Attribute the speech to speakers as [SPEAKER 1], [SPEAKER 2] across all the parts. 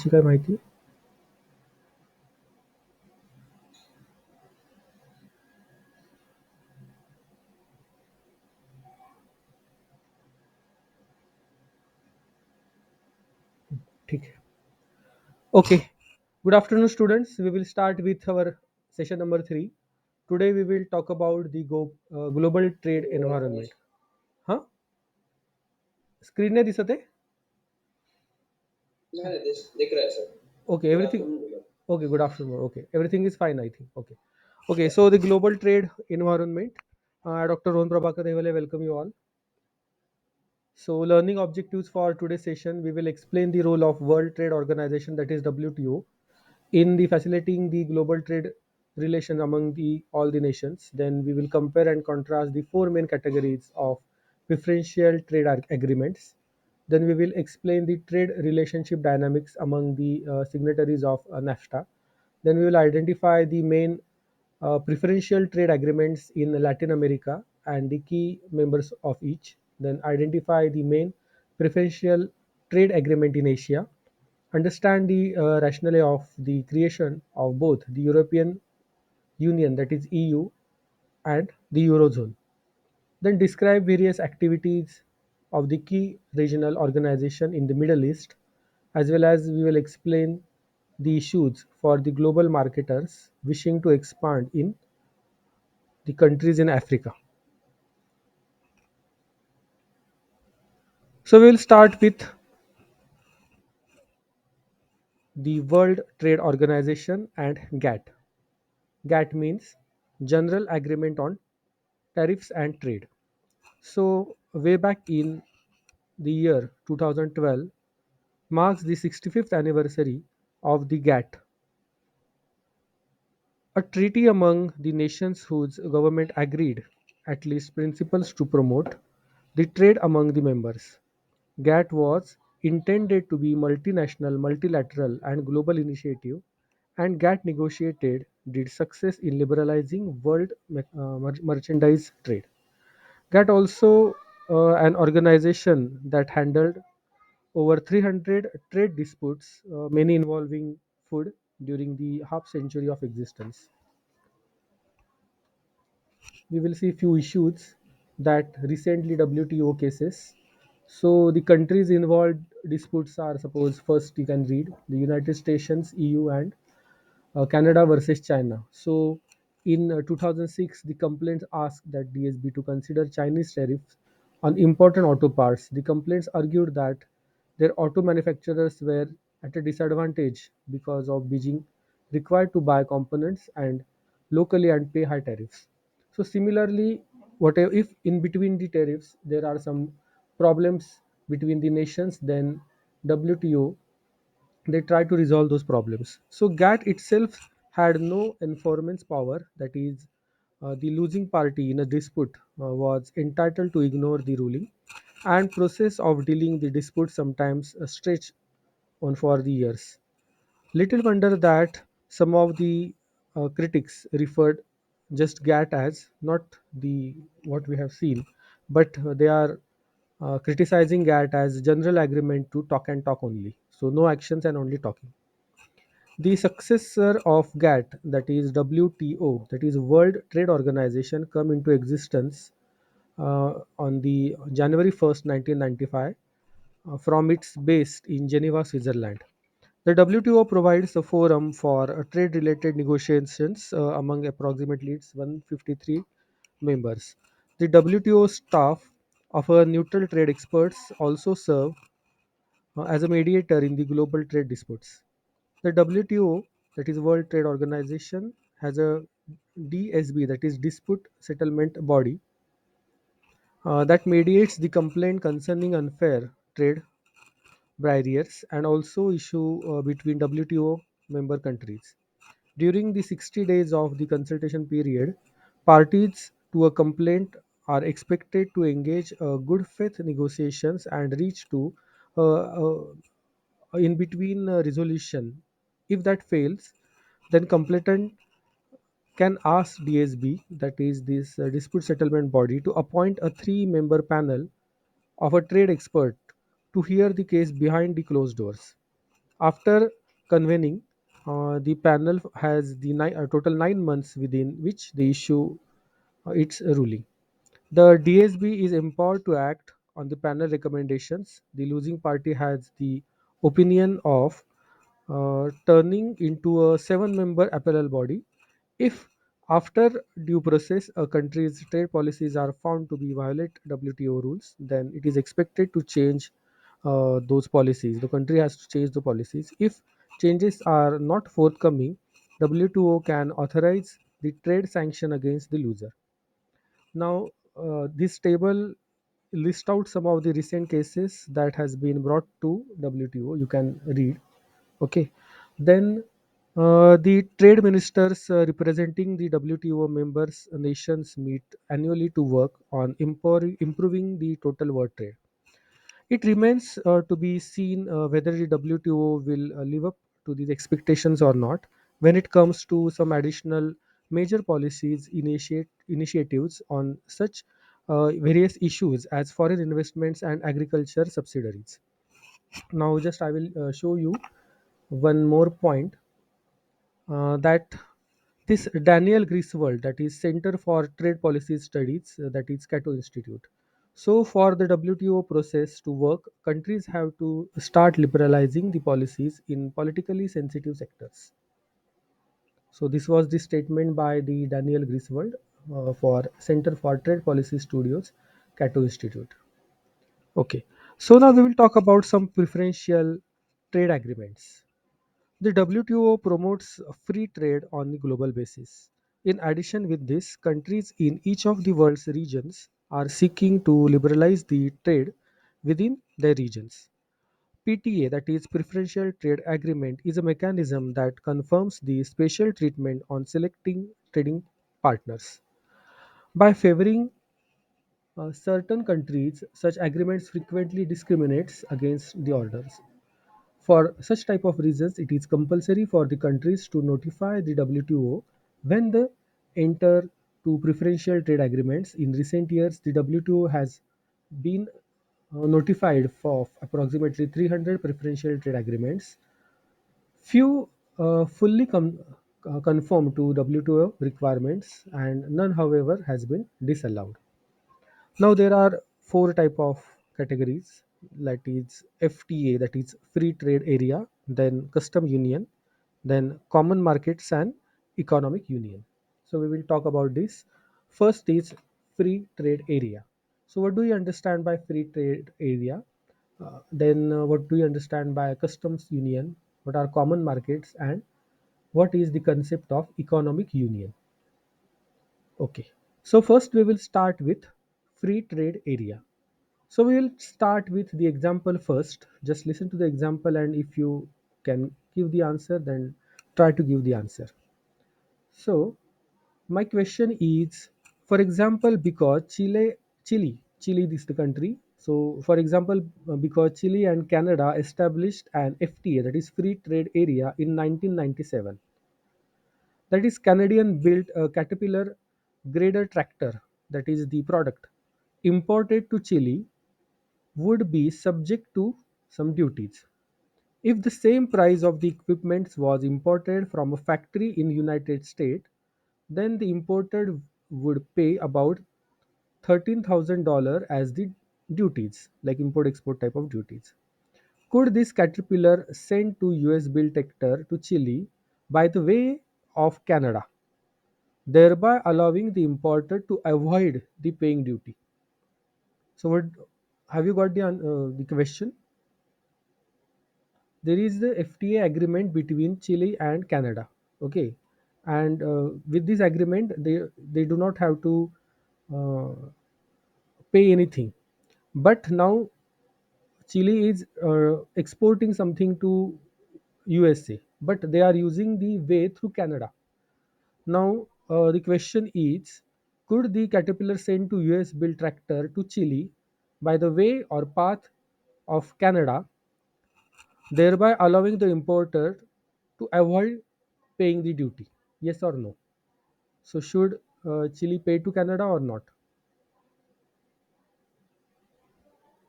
[SPEAKER 1] ची काय माहिती? ठीक है. Okay. Good afternoon, students. We will start with our session number 3. Today we will talk about the global trade environment. Huh? Screen नाही दिसत आहे? Okay, everything. Okay, good afternoon. Okay, everything is fine, I think. Okay. Okay, so the global trade environment. Dr. Rohan Prabhakar Devale, welcome you all. So, learning objectives for today's session, we will explain the role of World Trade Organization, that is WTO, in the facilitating the global trade relation among the all the nations. Then we will compare and contrast the four main categories of preferential trade agreements. Then we will explain the trade relationship dynamics among the signatories of NAFTA. Then we will identify the main preferential trade agreements in Latin America and the key members of each. Then identify the main preferential trade agreement in Asia. Understand the rationale of the creation of both the European Union, that is EU, and the Eurozone. Then describe various activities of the key regional organization in the Middle East, as well as we will explain the issues for the global marketers wishing to expand in the countries in Africa. So we will start with the World Trade Organization and GATT. GATT means General Agreement on Tariffs and Trade. So way back in the year 2012 marks the 65th anniversary of the GATT, a treaty among the nations whose government agreed at least principles to promote the trade among the members. GATT was intended to be multinational, multilateral, and global initiative, and GATT negotiated did success in liberalizing world merchandise trade. GATT also an organization that handled over 300 trade disputes, many involving food, during the half century of existence. We will see few issues that recently WTO cases. So the countries involved disputes are, suppose first you can read the United States, EU, and Canada versus China. So in 2006, the complaints asked that DSB to consider Chinese tariffs on important auto parts. The complaints argued that their auto manufacturers were at a disadvantage because of Beijing required to buy components and locally and pay high tariffs. So similarly, whatever if in between the tariffs there are some problems between the nations, then WTO they try to resolve those problems. So GATT itself had no enforcement power. That is, the losing party in a dispute was entitled to ignore the ruling, and process of dealing the dispute sometimes stretched on for the years. Little wonder that some of the critics referred just GATT as not the what we have seen, but they are criticizing GATT as general agreement to talk and talk only. So no actions and only talking. The successor of GATT, that is WTO, that is World Trade Organization, come into existence on the January 1st, 1995, from its base in Geneva, Switzerland. The WTO provides a forum for trade-related negotiations among approximately its 153 members. The WTO staff of a neutral trade experts also serve as a mediator in the global trade disputes. The WTO, that is World Trade Organization, has a DSB, that is Dispute Settlement Body, that mediates the complaint concerning unfair trade barriers and also issue between WTO member countries. During the 60 days of the consultation period, parties to a complaint are expected to engage good faith negotiations and reach to in between resolution. If that fails, then complainant can ask DSB, that is this dispute settlement body, to appoint a three-member panel of a trade expert to hear the case behind the closed doors. After convening, the panel has the total 9 months within which they issue its ruling. The DSB is empowered to act on the panel recommendations. The losing party has the opinion of turning into a seven-member appellate body. If after due process a country's trade policies are found to be violate WTO rules, then it is expected to change those policies. The country has to change the policies. If changes are not forthcoming, WTO can authorize the trade sanction against the loser. Now, this table list out some of the recent cases that has been brought to WTO. You can read. Okay. Then the trade ministers representing the WTO members nations meet annually to work on improving the total world trade. It remains to be seen whether the WTO will live up to these expectations or not when it comes to some additional major policies initiatives on such various issues as foreign investments and agriculture subsidiaries. Now, just I will show you one more point that this Daniel Griswold, that is Center for Trade Policy Studies, that is Cato Institute. So, for the WTO process to work, countries have to start liberalizing the policies in politically sensitive sectors. So, this was the statement by the Daniel Griswold for Center for Trade Policy Studios, Cato Institute. Okay, so now we will talk about some preferential trade agreements. The WTO promotes free trade on a global basis. In addition with this, countries in each of the world's regions are seeking to liberalize the trade within their regions. PTA, that is Preferential Trade Agreement, is a mechanism that confirms the special treatment on selecting trading partners. By favoring certain countries, such agreements frequently discriminates against the others. For such type of reasons, it is compulsory for the countries to notify the WTO when they enter to preferential trade agreements. In recent years, the WTO has been notified for approximately 300 preferential trade agreements. Few fully conform to WTO requirements, and none, however, has been disallowed. Now there are four type of categories, that is FTA, that is free trade area, then custom union, then common markets and economic union. So we will talk about this. First is free trade area. So what do you understand by free trade area? Then what do you understand by customs union? What are common markets, and what is the concept of economic union? Okay. So first we will start with free trade area. So we will start with the example first. Just listen to the example, and if you can give the answer, then try to give the answer. So my question is, for example, because Chile is the country. So for example, because Chile and Canada established an FTA, that is free trade area, in 1997. That is Canadian built a Caterpillar grader tractor, that is the product, imported to Chile would be subject to some duties. If the same price of the equipment was imported from a factory in United States, then the importer would pay about $13,000 as the duties, like import export type of duties. Could this Caterpillar send to US built tractor to Chile by the way of Canada, thereby allowing the importer to avoid the paying duty? So, what have you got the question? There is the FTA agreement between Chile and Canada. Okay, and with this agreement, they do not have to uh, pay anything. But now Chile is exporting something to USA, but they are using the way through Canada. Now the question is, could the Caterpillar send to US built tractor to Chile by the way or path of Canada, thereby allowing the importer to avoid paying the duty? Yes or no? So should Chile pay to Canada or not?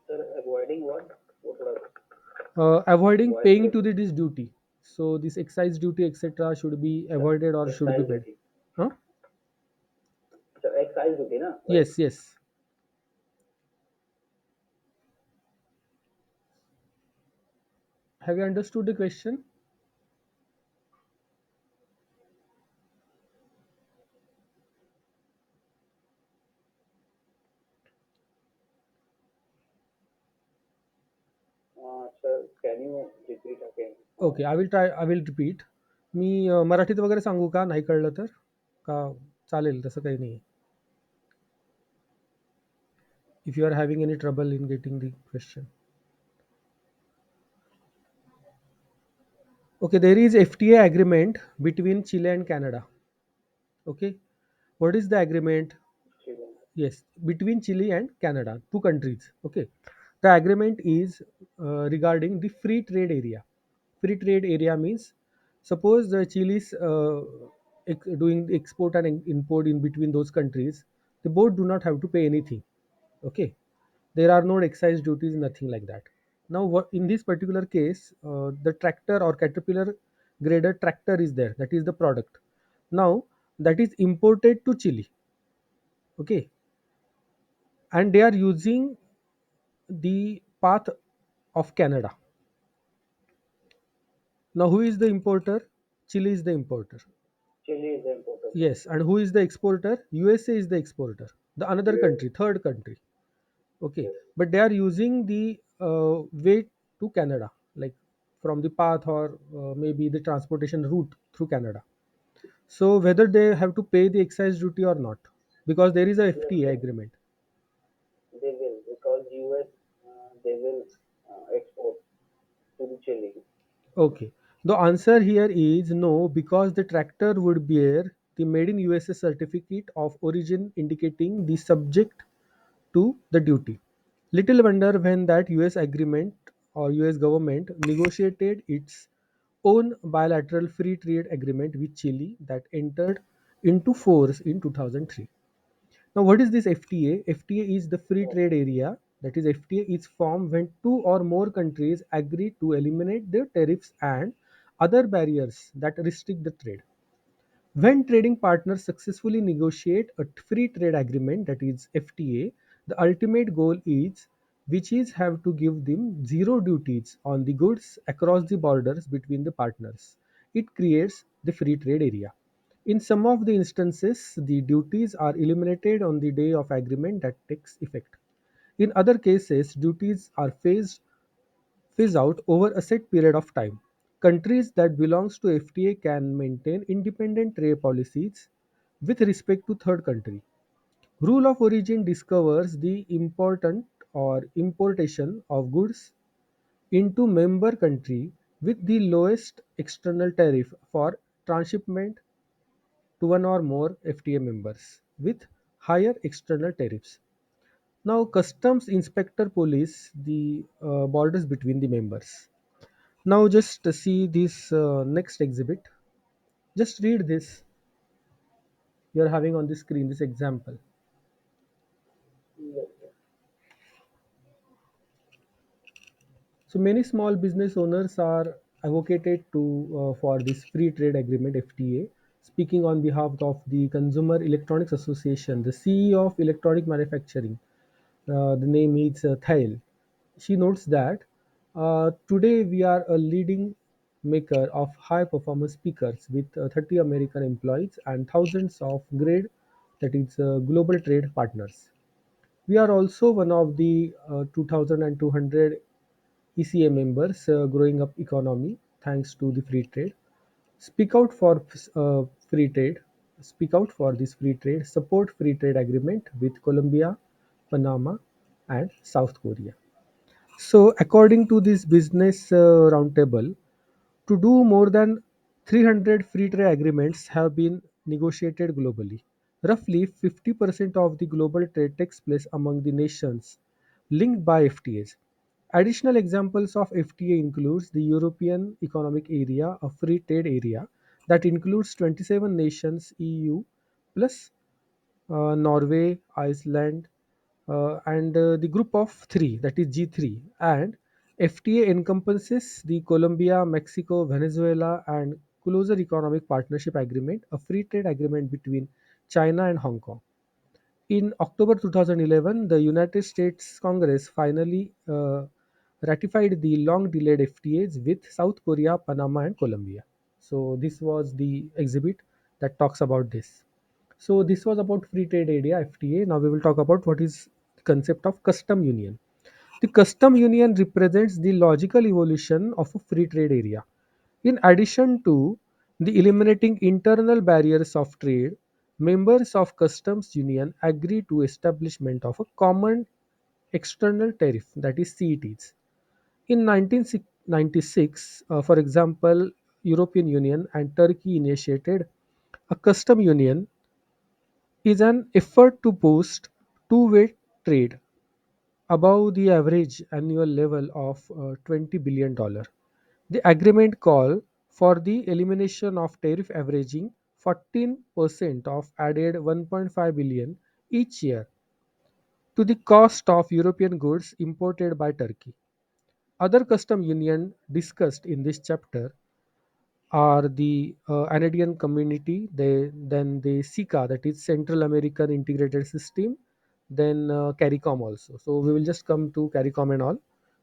[SPEAKER 2] Sir, avoiding what? What was
[SPEAKER 1] Avoiding paying to the this duty. So this excise duty, etc., should be avoided or should be paid. Huh? Yes, yes. Have you understood the question? Okay, I will try, I will repeat. मी मराठीत वगैरे सांगू का नाही कळलं तर? का चालेल तसं काही नाही? If you are having any trouble in getting the question. Okay, there is FTA agreement between Chile and Canada. Okay, what is the agreement? Yes, between Chile and Canada, two countries. Okay, the agreement is regarding the free trade area. Free trade area means, suppose the Chile is doing the export and import in between those countries, the both do not have to pay anything. Okay, there are no excise duties, nothing like that. Now, in this particular case, the tractor or caterpillar grader tractor is there, that is the product. Now that is imported to Chile. Okay, and they are using the path of Canada. Now who is the importer? Chile is the importer. Yes, and who is the exporter? USA is the exporter, the another country, third country. Okay, but they are using the way to Canada, like from the path or maybe the transportation route through Canada. So whether they have to pay the excise duty or not, because there is a FTA agreement. Okay, the answer here is no, because the tractor would bear the made in USA certificate of origin indicating the subject to the duty. Little wonder when that US agreement or US government negotiated its own bilateral free trade agreement with Chile that entered into force in 2003. Now, what is this FTA? FTA is the free trade area. That is, FTA is formed when two or more countries agree to eliminate the tariffs and other barriers that restrict the trade. When trading partners successfully negotiate a free trade agreement, that is FTA, the ultimate goal is which is have to give them zero duties on the goods across the borders between the partners. It creates the free trade area. In some of the instances, the duties are eliminated on the day of agreement that takes effect. In other cases, duties are phased out over a set period of time. Countries that belongs to FTA can maintain independent trade policies with respect to third country. Rule of origin discovers the important or importation of goods into member country with the lowest external tariff for transshipment to one or more FTA members with higher external tariffs. Now, customs inspector police the borders between the members. Now, just see this next exhibit. Just read this. You are having on the screen this example. So many small business owners are advocated to for this free trade agreement FTA. Speaking on behalf of the Consumer Electronics Association, the CEO of electronic manufacturing, the name is Thail. She notes that today we are a leading maker of high performance speakers with 30 American employees and thousands of grade, that is global trade partners. We are also one of the 2,200 ECA members growing up economy thanks to the free trade. Speak out for free trade. Speak out for this free trade. Support free trade agreement with Colombia, Panama, and South Korea. So, according to this business roundtable, to do more than 300 free trade agreements have been negotiated globally. Roughly 50% of the global trade takes place among the nations linked by FTAs. Additional examples of FTA includes the European Economic Area, a free trade area that includes 27 nations EU plus Norway, Iceland, and the group of three, that is G3, and FTA encompasses the Colombia, Mexico, Venezuela, and Closer Economic Partnership Agreement, a free trade agreement between China and Hong Kong. In October 2011, the United States Congress finally ratified the long delayed FTAs with South Korea, Panama, and Colombia. So, this was the exhibit that talks about this. So, this was about free trade area FTA. Now, we will talk about what is the concept of custom union. The custom union represents the logical evolution of a free trade area. In addition to the eliminating internal barriers of trade, members of customs union agree to establishment of a common external tariff, that is CETs. In 1996, for example, European Union and Turkey initiated a custom union is an effort to boost two-way trade above the average annual level of $20 billion. The agreement called for the elimination of tariff averaging 14% of added 1.5 billion each year to the cost of European goods imported by Turkey. Other custom union discussed in this chapter are the Andean community, then the SICA, that is Central American Integrated System, then Caricom also. So we will just come to Caricom and all.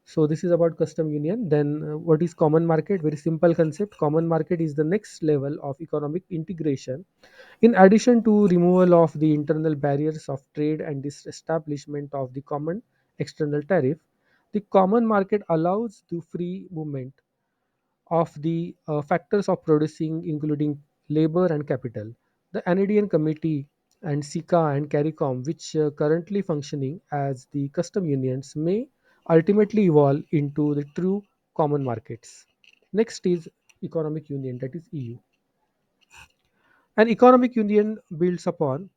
[SPEAKER 1] So this is about custom union. Then what is common market? Very simple concept. Common market is the next level of economic integration. In addition to removal of the internal barriers of trade and this establishment of the common external tariff, the common market allows the free movement of the factors of producing, including labor and capital. The Andean Committee and SICA and CARICOM, which currently functioning as the custom unions, may ultimately evolve into the true common markets. Next is economic union, that is EU. An economic union builds upon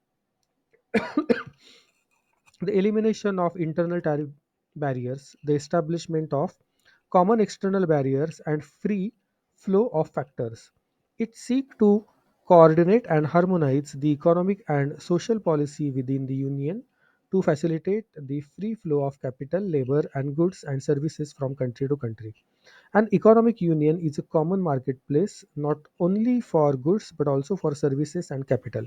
[SPEAKER 1] the elimination of internal tariff barriers, the establishment of common external barriers, and free flow of factors. It seeks to coordinate and harmonize the economic and social policy within the Union to facilitate the free flow of capital, labor, and goods and services from country to country. An economic union is a common marketplace not only for goods but also for services and capital.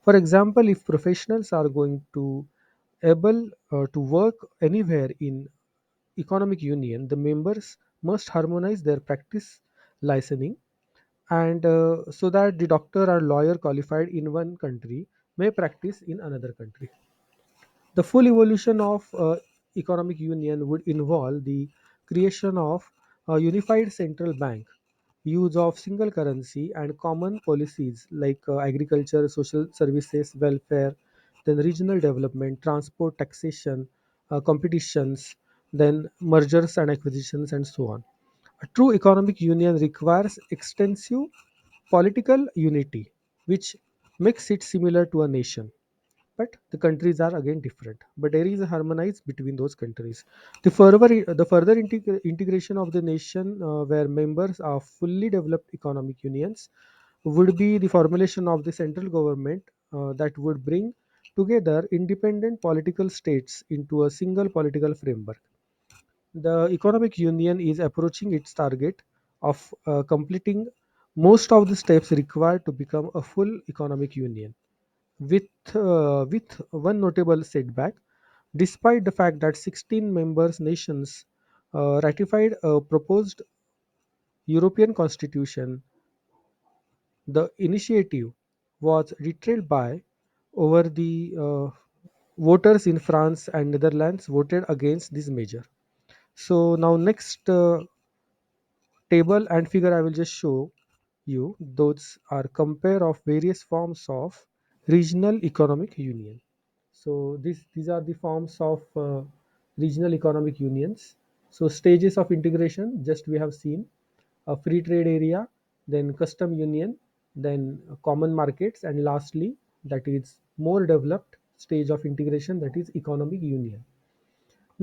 [SPEAKER 1] For example, if professionals are going to able to work anywhere in economic union, the members must harmonize their practice licensing, and so that the doctor or lawyer qualified in one country may practice in another country. The full evolution of economic union would involve the creation of a unified central bank, use of single currency, and common policies like agriculture, social services, welfare, then regional development, transport, taxation, competitions, then mergers and acquisitions, and so on. A true economic union requires extensive political unity, which makes it similar to a nation, but the countries are again different, but there is a harmonize between those countries. The further integration of the nation, where members are fully developed economic unions, would be the formulation of the central government that would bring together independent political states into a single political framework. The economic union is approaching its target of completing most of the steps required to become a full economic union, with one notable setback. Despite the fact that 16 members nations ratified a proposed European Constitution, the initiative was deterred by over the voters in France and Netherlands voted against this measure. So now next table and figure I will just show you. Those are compare of various forms of regional economic union. So these are the forms of regional economic unions. So stages of integration, just we have seen a free trade area, then custom union, then common markets, and lastly that is more developed stage of integration, that is economic union.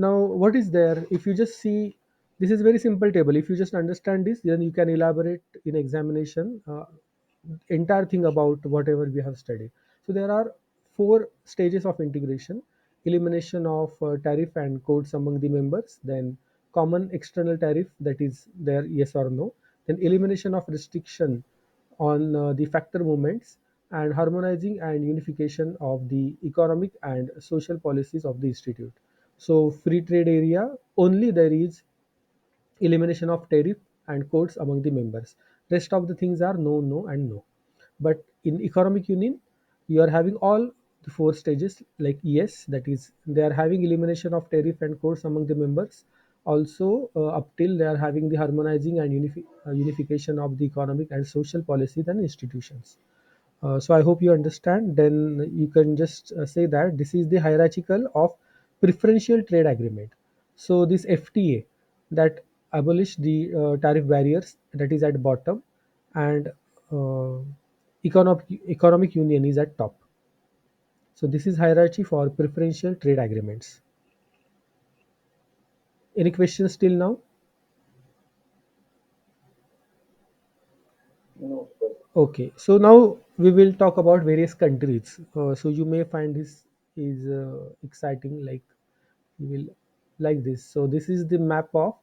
[SPEAKER 1] Now, what is there? If you just see, this is very simple table. If you just understand this, then you can elaborate in examination entire thing about whatever we have studied. So there are four stages of integration: elimination of tariff and codes among the members, then common external tariff, that is there, yes or no. Then elimination of restriction on the factor movements, and harmonizing and unification of the economic and social policies of the institute. So free trade area, only there is elimination of tariff and quotes among the members. Rest of the things are no, no, and no. But in economic union, you are having all the four stages, like yes, that is they are having elimination of tariff and quotes among the members. Also, up till they are having the harmonizing and unification of the economic and social policies and institutions. So I hope you understand. Then you can just say that this is the hierarchical of preferential trade agreement. So this FTA that abolish the tariff barriers, that is at bottom, and uh, economic union is at top. So this is hierarchy for preferential trade agreements. Any questions till now? Okay, so now we will talk about various countries. So you may find this is exciting, like you will like this. So this is the map of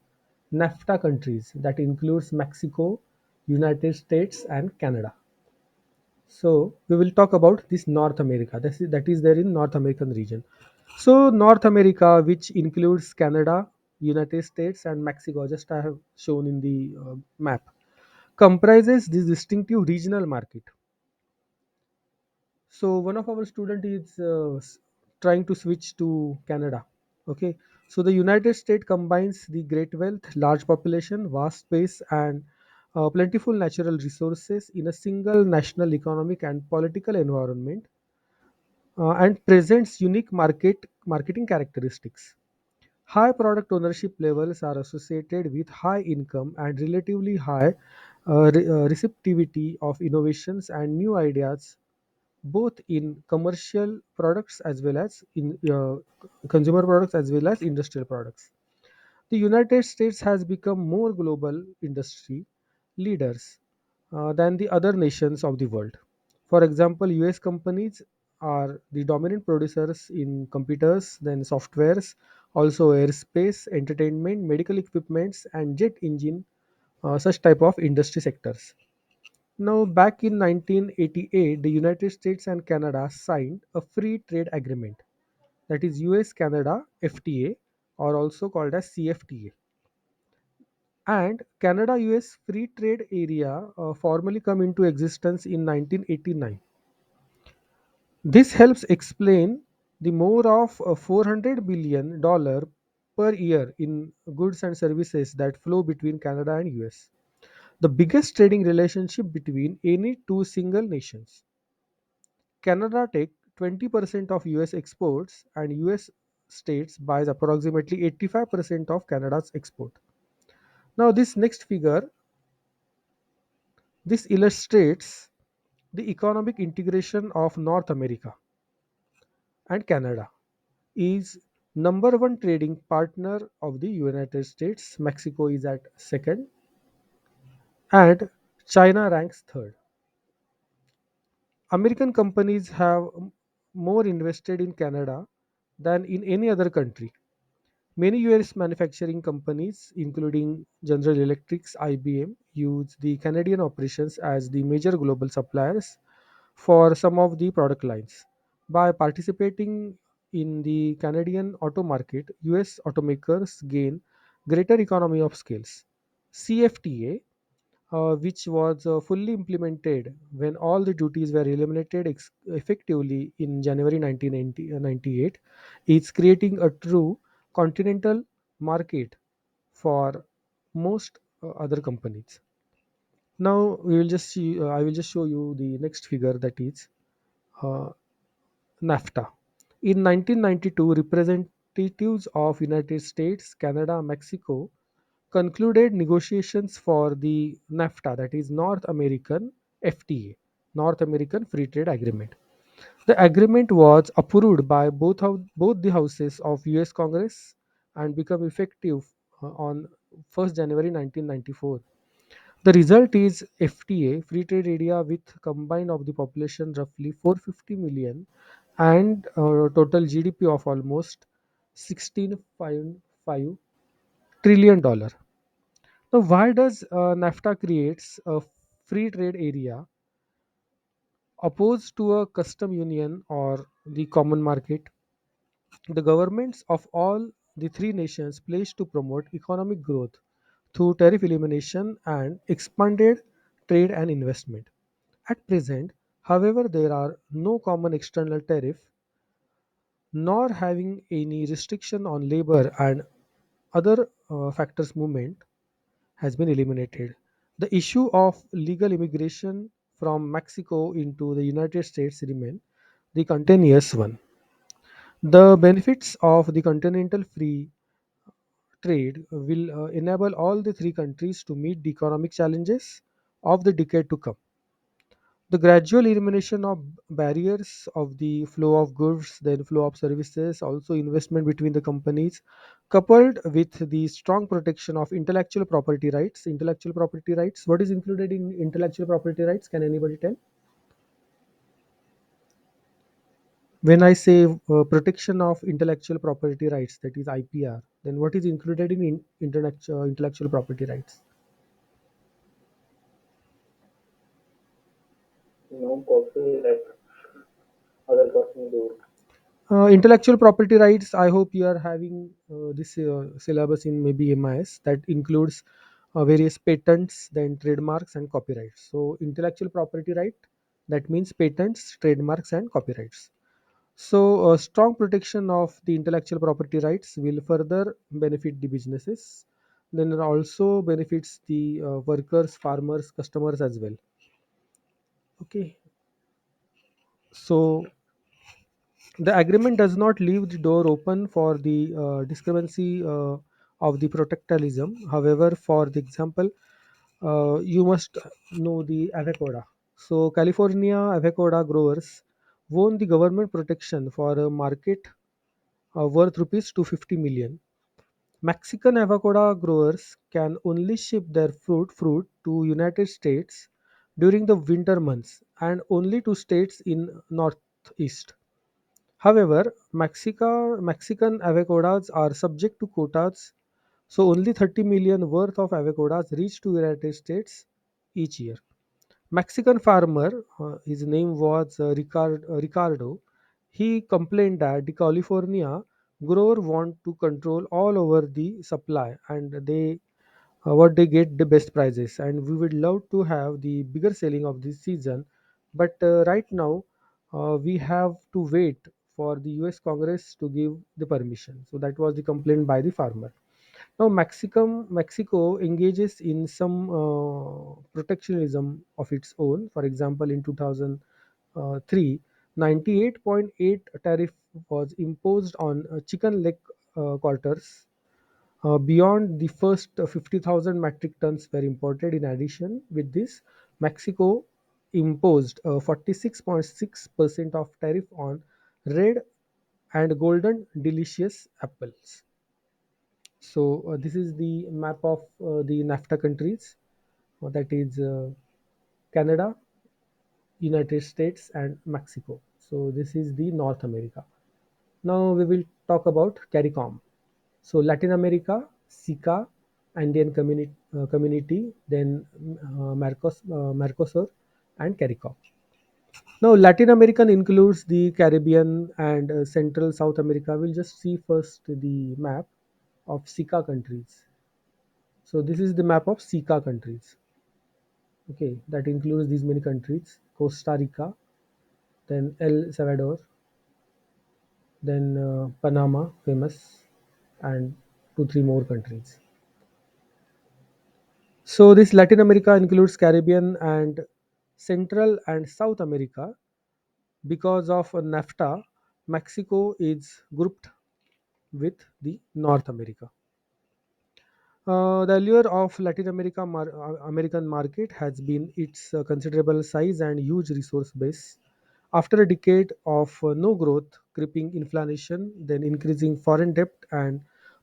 [SPEAKER 1] Nafta countries that includes Mexico, United States, and Canada. So we will talk about this North America. That is there in North American region. So North America, which includes Canada, United States, and Mexico, just I have shown in the map, comprises this distinctive regional market. So one of our student is trying to switch to Canada. Okay, so the United States combines the great wealth, large population, vast space, and plentiful natural resources in a single national economic and political environment, and presents unique marketing characteristics. High product ownership levels are associated with high income and relatively high receptivity of innovations and new ideas, both in commercial products as well as in consumer products as well as industrial products. The United States has become more global industry leaders than the other nations of the world. For example, US companies are the dominant producers in computers, then softwares, also aerospace, entertainment, medical equipments, and jet engine, such type of industry sectors. Now, back in 1988, the United States and Canada signed a free trade agreement, that is US Canada FTA, or also called as CFTA. And Canada US Free Trade Area formally come into existence in 1989. This helps explain the more of $400 billion per year in goods and services that flow between Canada and US, the biggest trading relationship between any two single nations. Canada take 20% of US exports, and US states buys approximately 85% of Canada's export. Now this next figure, this illustrates the economic integration of North America and Canada. Is number one trading partner of the United States. Mexico is at second, and China ranks third. American companies have more invested in Canada than in any other country. Many US manufacturing companies, including General Electric's IBM, use the Canadian operations as the major global suppliers for some of the product lines. By participating in the Canadian auto market, US automakers gain greater economy of scales. CFTA, which was fully implemented when all the duties were eliminated effectively in January 1998, is creating a true continental market for most other companies. Now we will just see. I will just show you the next figure, that is uh, NAFTA. In 1992, representatives of United States, Canada, Mexico concluded negotiations for the NAFTA, that is North American FTA, North American Free Trade Agreement. The agreement was approved by both the houses of US Congress and became effective on 1st January 1994. The result is FTA, Free Trade Area, with combined of the population roughly 450 million and total GDP of almost 16.5 trillion. trillion dollar. Now, why does NAFTA creates a free trade area opposed to a custom union or the common market? The governments of all the three nations pledged to promote economic growth through tariff elimination and expanded trade and investment. At present, however, there are no common external tariff nor having any restriction on labor and other factors movement has been eliminated. The issue of legal immigration from Mexico into the United States remain the continuous one. The benefits of the continental free trade will enable all the three countries to meet the economic challenges of the decade to come. The gradual elimination of barriers of the flow of goods, then flow of services, also investment between the companies, coupled with the strong protection of intellectual property rights. Intellectual property rights. What is included in intellectual property rights? Can anybody tell? When I say protection of intellectual property rights, that is IPR, then what is included in intellectual property rights?
[SPEAKER 2] Copy like other person do.
[SPEAKER 1] Intellectual property rights. I hope you are having this syllabus in maybe MIS that includes various patents, then trademarks and copyrights. So, intellectual property right, that means patents, trademarks, and copyrights. So, strong protection of the intellectual property rights will further benefit the businesses. Then it also benefits the workers, farmers, customers as well. Okay. So, the agreement does not leave the door open for the discrepancy of the protectionism. However, for the example, you must know the avocado. So, California avocado growers won the government protection for a market worth rupees 250 million. Mexican avocado growers can only ship their fruit to United States during the winter months and only to states in northeast. However, Mexican avocados are subject to quotas, so only 30 million worth of avocados reach to United States each year. Mexican farmer, his name was Ricardo, he complained that the California grower want to control all over the supply and they what they get the best prices and we would love to have the bigger selling of this season, but right now we have to wait for the US Congress to give the permission. So that was the complaint by the farmer. Now Mexico engages in some protectionism of its own. For example, in 2003, 98.8 tariff was imposed on chicken leg quarters. Beyond the first 50,000 metric tons were imported. In addition, with this, Mexico imposed 46.6% of tariff on red and golden delicious apples. So this is the map of the NAFTA countries. That is Canada, United States, and Mexico. So this is the North America. Now we will talk about CARICOM. So Latin America, SICA, Andean community, then Mercosur, and CARICOM. Now Latin American includes the Caribbean and Central South America. We'll just see first the map of SICA countries. So this is the map of SICA countries. Okay, that includes these many countries: Costa Rica, then El Salvador, then Panama, famous, and two, three more countries. So this Latin America includes Caribbean and Central and South America. Because of NAFTA, Mexico is grouped with the North America. The allure of Latin American market has been its considerable size and huge resource base. After a decade of no growth, creeping inflation, then increasing foreign debt and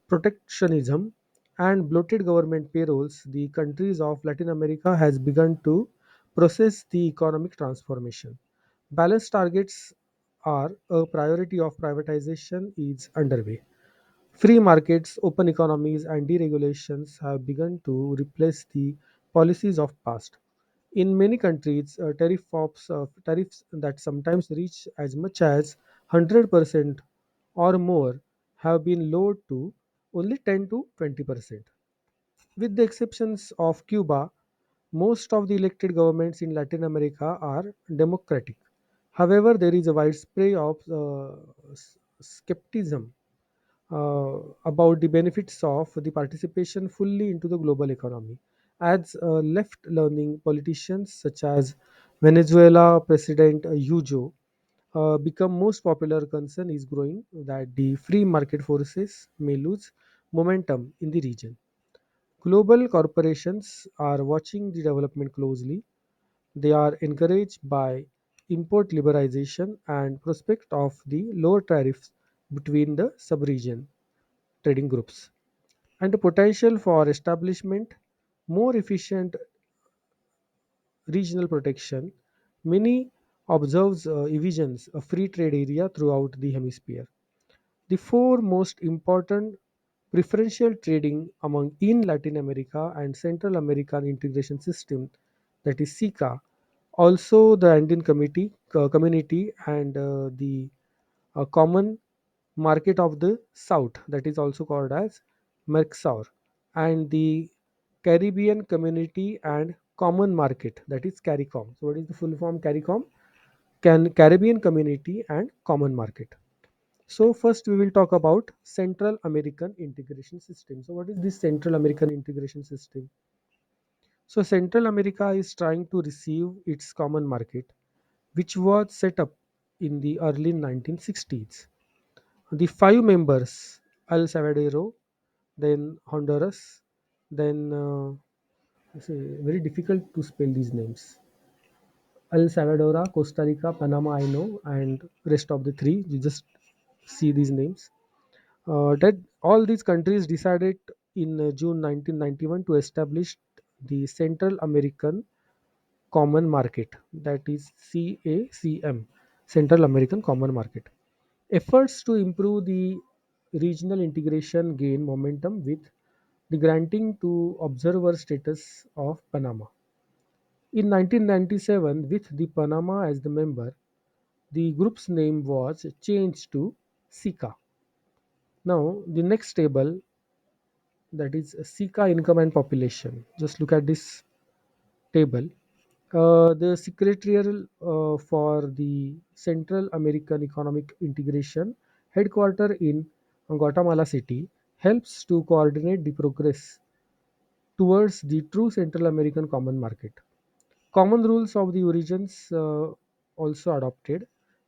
[SPEAKER 1] protectionism, and bloated government payrolls, the countries of Latin America has begun to process the economic transformation. Balanced targets are a priority of privatization is underway. Free markets, open economies, and deregulations have begun to replace the policies of past. In many countries, tariffs that sometimes reach as much as 100% or more have been lowered to only 10 to 20%. With the exceptions of Cuba, most of the elected governments in Latin America are democratic. However, there is a widespread of skepticism about the benefits of the participation fully into the global economy. As left leaning politicians such as Venezuela President Hugo become most popular, concern is growing that the free market forces may lose momentum in the region. Global corporations are watching the development closely. They are encouraged by import liberalization and prospect of the lower tariffs between the sub-region trading groups and the potential for establishment more efficient regional protection. Many observes envisions a free trade area throughout the hemisphere. The four most important preferential trading among in Latin America and Central American integration system, that is SICA, also the Andean community and the common market of the South, that is also called as Mercosur, and the Caribbean community and common market, that is CARICOM. So, what is the full form CARICOM? Caribbean community and common market. So, first we will talk about Central American integration system. So, what is this Central American integration system? So, Central America is trying to receive its common market, which was set up in the early 1960s. The five members, El Salvador, then Honduras, then it's very difficult to spell these names. El Salvador, Costa Rica, Panama, I know, and rest of the three. You just see these names. That all these countries decided in June 1991 to establish the Central American Common Market, that is CACM, Central American Common Market. Efforts to improve the regional integration gain momentum with the granting to observer status of Panama. In 1997, with the Panama as the member, the group's name was changed to SICA. Now, the next table, that is SICA income and population. Just look at this table. The Secretarial for the Central American Economic Integration, headquartered in Guatemala City, helps to coordinate the progress towards the true Central American Common Market. Common rules of the origins also adopted,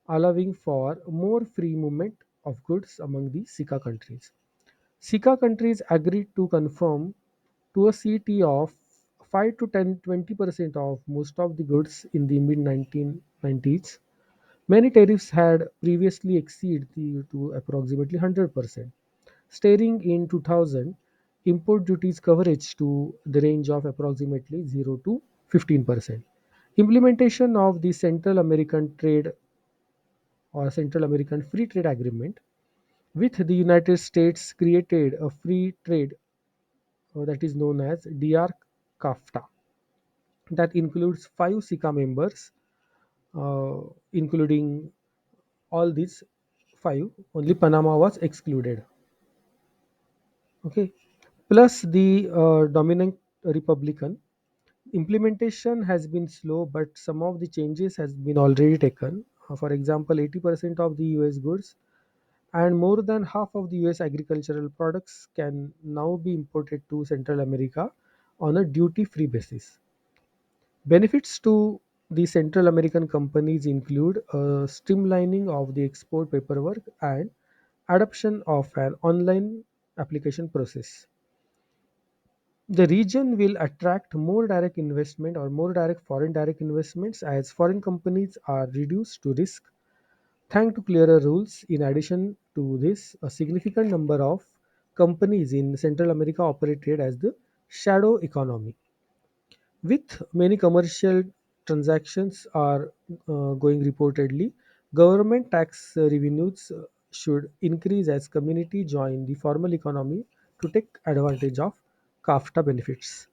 [SPEAKER 1] allowing for more free movement of goods among the SICA countries. SICA countries agreed to conform to a CT of 5 to 10 20% of most of the goods in the mid 1990s. Many tariffs had previously exceeded to approximately 100%. Starting in 2000, import duties coverage to the range of approximately 0 to 15%. Implementation of the Central American Trade or Central American Free Trade Agreement with the United States created a free trade that is known as DR-CAFTA that includes five SICA members, uh, including all these five. Only Panama was excluded. Okay, plus the dominant Republican implementation has been slow, but some of the changes has been already taken. For example, 80% of the U.S. goods and more than half of the US agricultural products can now be imported to Central America on a duty free basis. Benefits to the Central American companies include a streamlining of the export paperwork and adoption of an online application process. The region will attract more direct investment or more direct foreign direct investments as foreign companies are reduced to risk thanks to clearer rules. In addition to this, a significant number of companies in Central America operated as the shadow economy, with many commercial transactions are going reportedly. Government tax revenues should increase as community join the formal economy to take advantage of CAFTA benefits.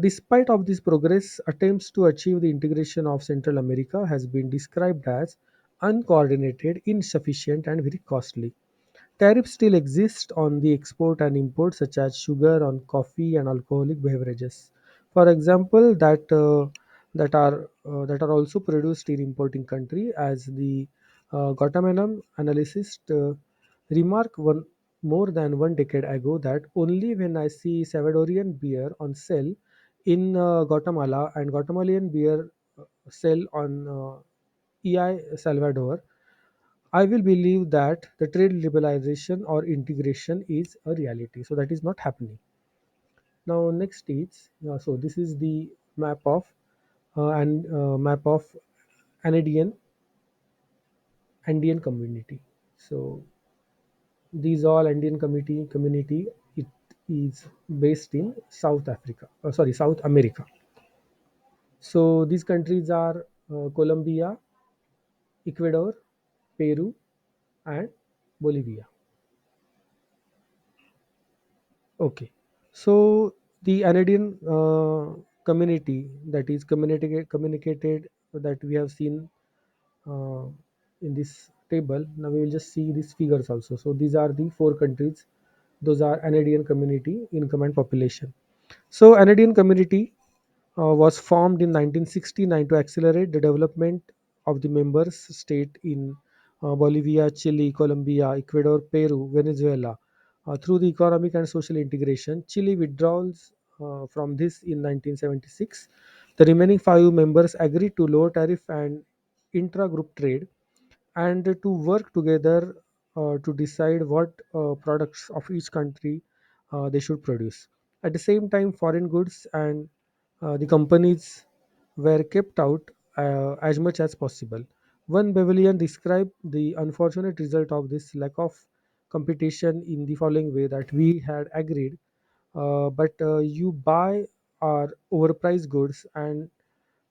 [SPEAKER 1] Despite of this progress, attempts to achieve the integration of Central America has been described as uncoordinated, insufficient, and very costly. Tariffs still exist on the export and import, such as sugar, on coffee, and alcoholic beverages. For example, that are also produced in importing country, as the Guatemalan analyst remarked more than one decade ago that only when I see Salvadorian beer on sale in Guatemala and Guatemalan beer sell on EI Salvador, I will believe that the trade liberalization or integration is a reality. So that is not happening. Now, next is so this is the map of Andean Andean community. So these all Andean community it is based in South Africa. Sorry, South America. So these countries are Colombia, Ecuador, Peru, and Bolivia. Okay. So the Andean community that is communicated that we have seen uh, in this table. Now we will just see these figures also. So these are the four countries. Those are Andean community income and population. So Andean community was formed in 1969 to accelerate the development of the members state in Bolivia, Chile, Colombia, Ecuador, Peru, Venezuela through the economic and social integration. Chile withdrawals from this in 1976. The remaining five members agreed to low tariff and intra-group trade and to work together to decide what products of each country they should produce. At the same time, foreign goods and the companies were kept out as much as possible. One Bavilion described the unfortunate result of this lack of competition in the following way that we had agreed, but you buy our overpriced goods and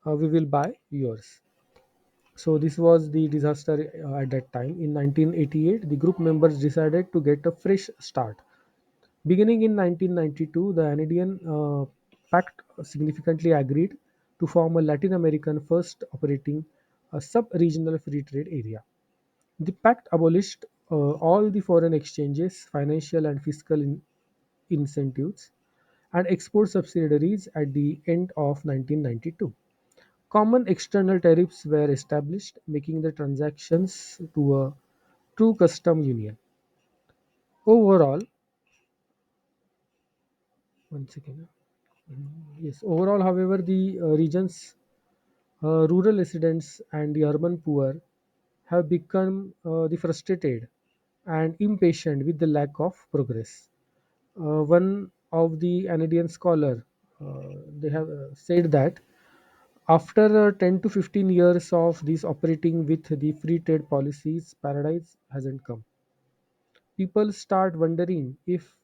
[SPEAKER 1] we will buy yours. So this was the disaster at that time. In 1988, the group members decided to get a fresh start. Beginning in 1992, the Andean Pact significantly agreed to form a Latin American first operating a sub-regional free trade area. The pact abolished all the foreign exchanges, financial and fiscal incentives, and export subsidiaries at the end of 1992. Common external tariffs were established, making the transactions to a true custom union. Overall, one second. Yes, overall, however, the region's rural residents and the urban poor have become the frustrated and impatient with the lack of progress. One of the Canadian scholar, they have said that after 10 to 15 years of this operating with the free trade policies, paradise hasn't come. People start wondering if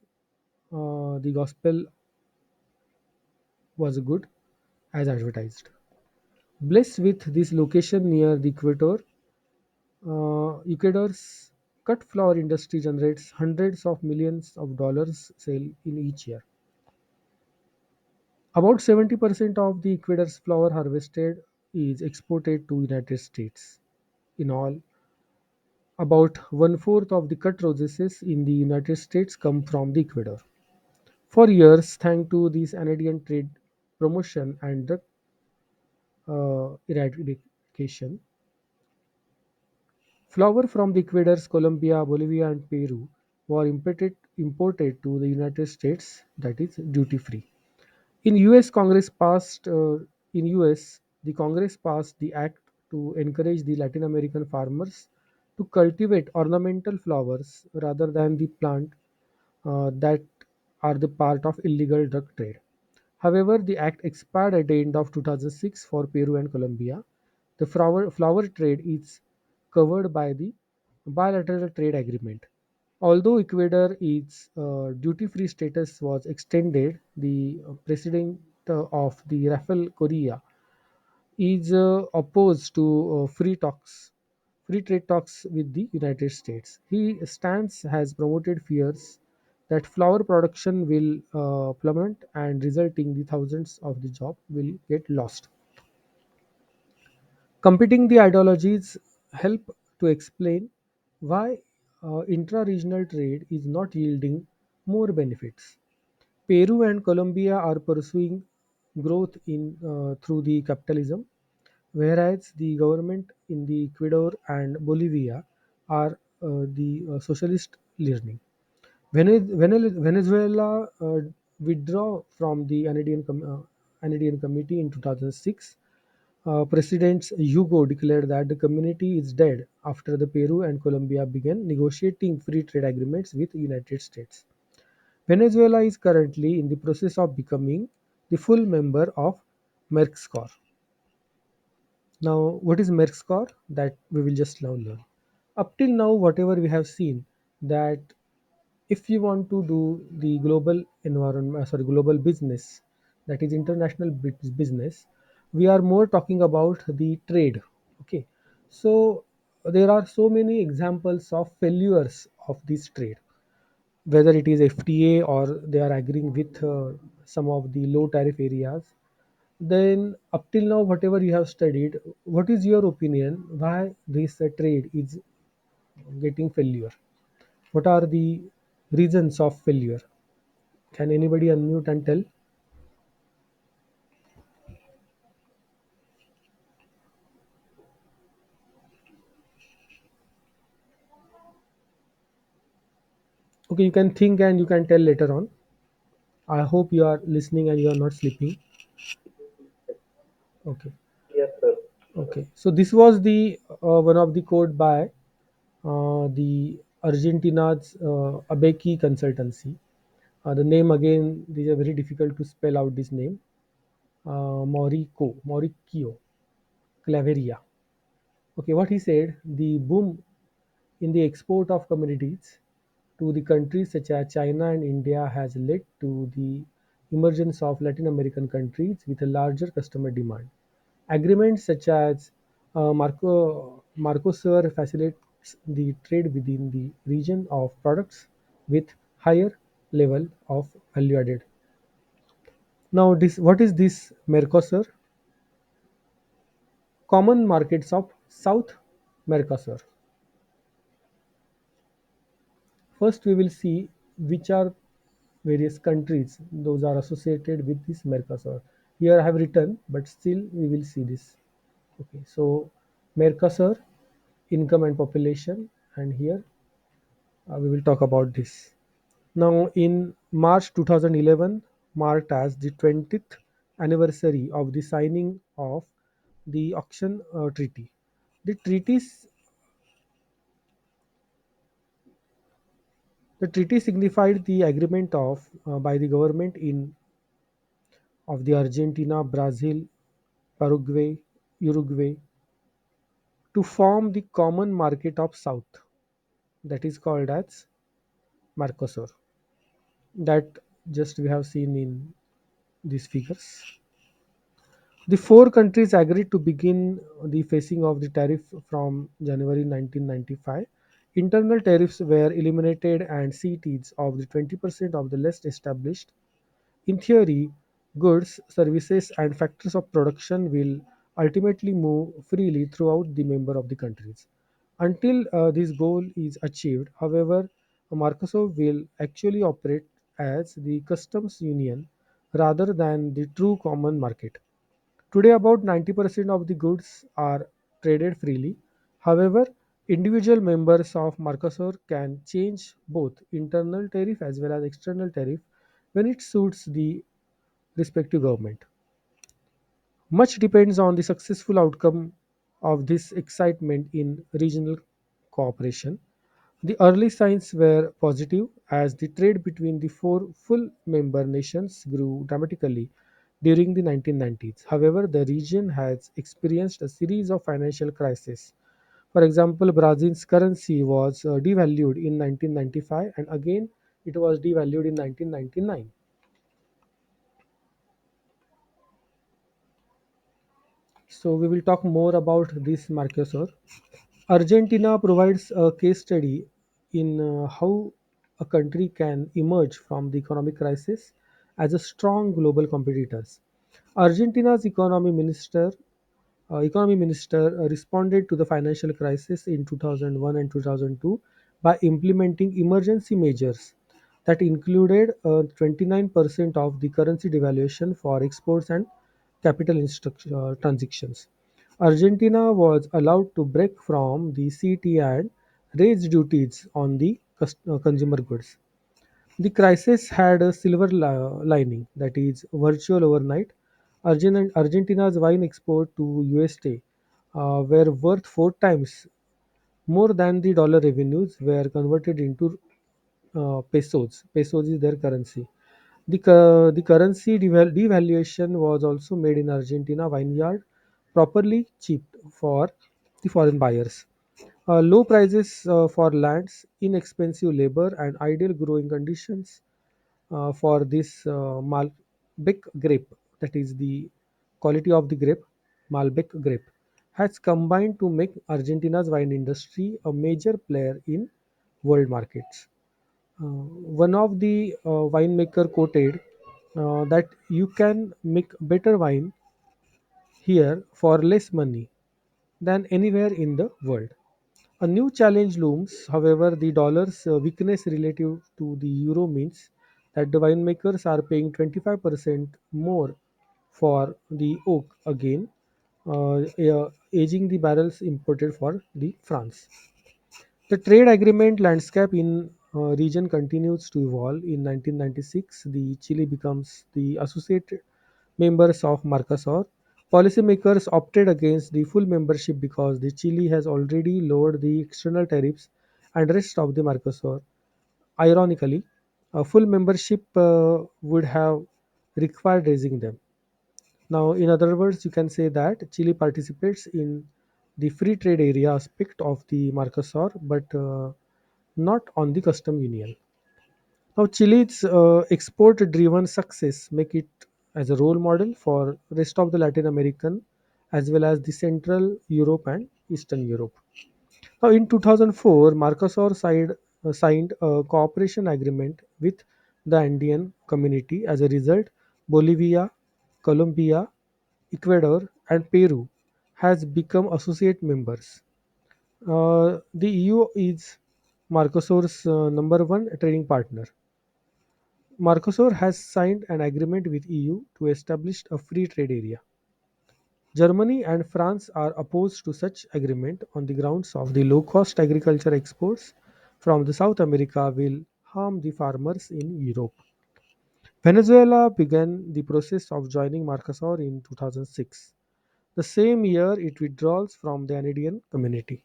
[SPEAKER 1] the gospel was good as advertised. Blessed with this location near the equator, Ecuador's cut flower industry generates hundreds of millions of dollars sale in each year. About 70% of the Ecuador's flower harvested is exported to United States. In all, about one-fourth of the cut roses in the United States come from the Ecuador. For years, thanks to this Canadian trade promotion and drug eradication, flower from the Ecuador's Colombia, Bolivia, and Peru were imported to the United States, that is duty free. In US, the Congress passed the act to encourage the Latin American farmers to cultivate ornamental flowers rather than the plant that are the part of illegal drug trade. However, the act expired at the end of 2006 for Peru and Colombia. The flower trade is covered by the bilateral trade agreement. Although Ecuador's duty-free status was extended, the president of the Rafael Korea is opposed to free talks free trade talks with the United States. He stands has promoted fears that flour production will plummet and resulting the thousands of the job will get lost. Competing the ideologies help to explain why intra-regional trade is not yielding more benefits. Peru and Colombia are pursuing growth in through the capitalism, whereas the government in the Ecuador and Bolivia are the socialist learning. Venezuela withdraw from the Andean Committee in 2006. President Hugo declared that the community is dead after the Peru and Colombia began negotiating free trade agreements with the United States. Venezuela is currently in the process of becoming the full member of Mercosur. Now, what is Mercosur? That we will just now learn. Up till now, whatever we have seen, that if you want to do the global environment, global business, that is international business, we are more talking about the trade. Okay, so there are so many examples of failures of this trade, whether it is FTA or they are agreeing with some of the low tariff areas. Then, up till now, whatever you have studied, what is your opinion? Why this trade is getting failure? What are the reasons of failure? Can anybody unmute and tell? Okay, you can think and you can tell later on. I hope you are listening and you are not sleeping. Okay.
[SPEAKER 2] Yes, sir.
[SPEAKER 1] Okay. So this was the one of the code by the Argentina's Abeki consultancy. The name again, these are very difficult to spell out this name. Mauricio Claveria. Okay, what he said, the boom in the export of commodities to the countries such as China and India has led to the emergence of Latin American countries with a larger customer demand. Agreements such as Mercosur facilitates the trade within the region of products with higher level of value added. Now, this what is this Mercosur? Common markets of South Mercosur. First, we will see which are various countries those are associated with this Mercosur. Here I have written, but still we will see this. Okay, so Mercosur, income and population, and here we will talk about this. Now, in March 2011, marked as the 20th anniversary of the signing of the auction treaty. The treaties the treaty signified the agreement of by the government in of the Argentina, Brazil, Uruguay to form the common market of South, that is called as Mercosur. That just we have seen in these figures. The four countries agreed to begin the phasing of the tariff from January 1995. Internal tariffs were eliminated and cities of the 20% of the less established. In theory, goods, services, and factors of production will ultimately move freely throughout the member of the countries. Until this goal is achieved, however, Mercosur will actually operate as the customs union rather than the true common market. Today, about 90% of the goods are traded freely. However, individual members of Mercosur can change both internal tariff as well as external tariff when it suits the respective government. Much depends on the successful outcome of this excitement in regional cooperation. The early signs were positive as the trade between the four full member nations grew dramatically during the 1990s. However, the region has experienced a series of financial crises. For example, Brazil's currency was devalued in 1995 and again it was devalued in 1999. So we will talk more about this Mercosur. Argentina provides a case study in how a country can emerge from the economic crisis as a strong global competitor. Argentina's economy minister responded to the financial crisis in 2001 and 2002 by implementing emergency measures that included 29% of the currency devaluation for exports and transactions. Argentina was allowed to break from the CT and raise duties on the consumer goods. The crisis had a silver lining, that is, virtual overnight. Argentina's wine export to USA were worth four times more than the dollar revenues were converted into pesos. Pesos is their currency. The currency devaluation was also made in Argentina vineyard properly cheap for the foreign buyers. Low prices for lands, inexpensive labor, and ideal growing conditions for this Malbec grape, that is the quality of the grape, Malbec grape, has combined to make Argentina's wine industry a major player in world markets. One of the winemaker quoted that you can make better wine here for less money than anywhere in the world. A new challenge looms, however, the dollar's weakness relative to the euro means that the winemakers are paying 25% more for the oak again, aging the barrels imported for the France. The trade agreement landscape in region continues to evolve. In 1996, the Chile becomes the associate members of Mercosur. Policymakers opted against the full membership because the Chile has already lowered the external tariffs and rest of the Mercosur. Ironically, a full membership would have required raising them. Now, in other words, you can say that Chile participates in the free trade area aspect of the Mercosur, but not on the custom union. Now, Chile's export-driven success make it as a role model for rest of the Latin American as well as the Central Europe and Eastern Europe. Now, in 2004, Mercosur signed a cooperation agreement with the Andean community. As a result, Bolivia, Colombia, Ecuador, and Peru has become associate members. The EU is Mercosur's number one trading partner. Mercosur has signed an agreement with EU to establish a free trade area. Germany and France are opposed to such agreement on the grounds of the low-cost agriculture exports from the South America will harm the farmers in Europe. Venezuela began the process of joining Mercosur in 2006. The same year it withdraws from the Andean community.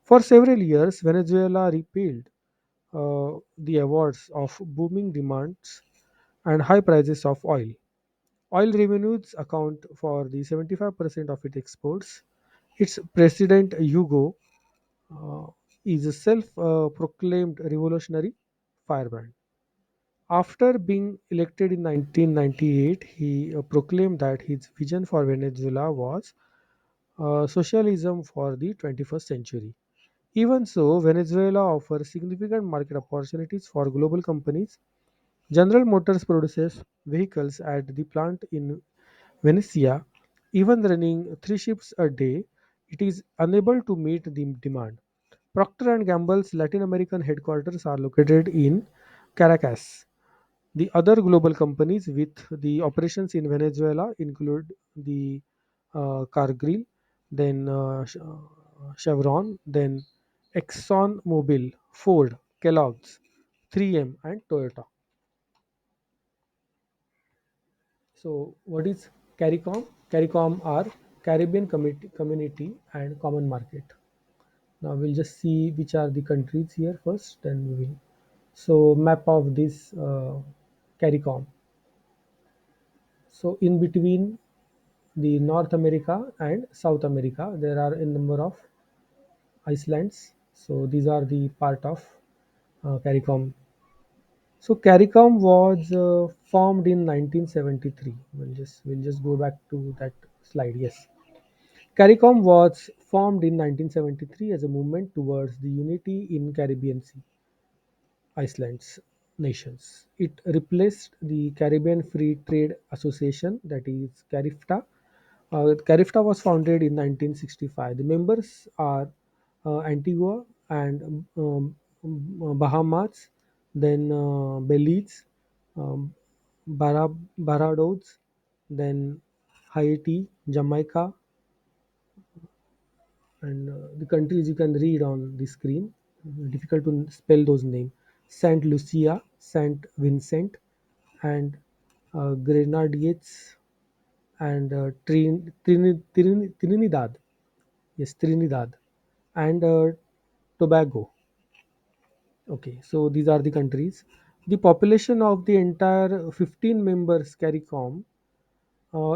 [SPEAKER 1] For several years, Venezuela repealed the awards of booming demands and high prices of oil. Oil revenues account for the 75% of its exports. Its president, Hugo, uh, is a self-proclaimed revolutionary firebrand. After being elected in 1998, he proclaimed that his vision for Venezuela was socialism for the 21st century. Even so, Venezuela offers significant market opportunities for global companies. General Motors produces vehicles at the plant in Venecia, even running three shifts a day, it is unable to meet the demand. Procter and Gamble's Latin American headquarters are located in Caracas. The other global companies with the operations in Venezuela include the Cargill, then Chevron, then ExxonMobil, Ford, Kellogg's, 3M, and Toyota. So, what is CARICOM? CARICOM are Community and Common Market. Now, we'll just see which are the countries here first, then we will. So, map of this CARICOM. So, in between the North America and South America, there are a number of islands. So, these are the part of CARICOM. So, CARICOM was formed in 1973. We'll just go back to that slide. Yes, CARICOM was formed in 1973 as a movement towards the unity in Caribbean Sea islands nations. It replaced the Caribbean Free Trade Association, that is CARIFTA. CARIFTA was founded in 1965. The members are Antigua and Bahamas, then Belize, um, Barbados, then Haiti, Jamaica, and the countries you can read on the screen. Difficult to spell those names. Saint Lucia, Saint Vincent, and Grenadines, and Trinidad. Yes, Trinidad, and Tobago. Okay, so these are the countries. The population of the entire 15 members CARICOM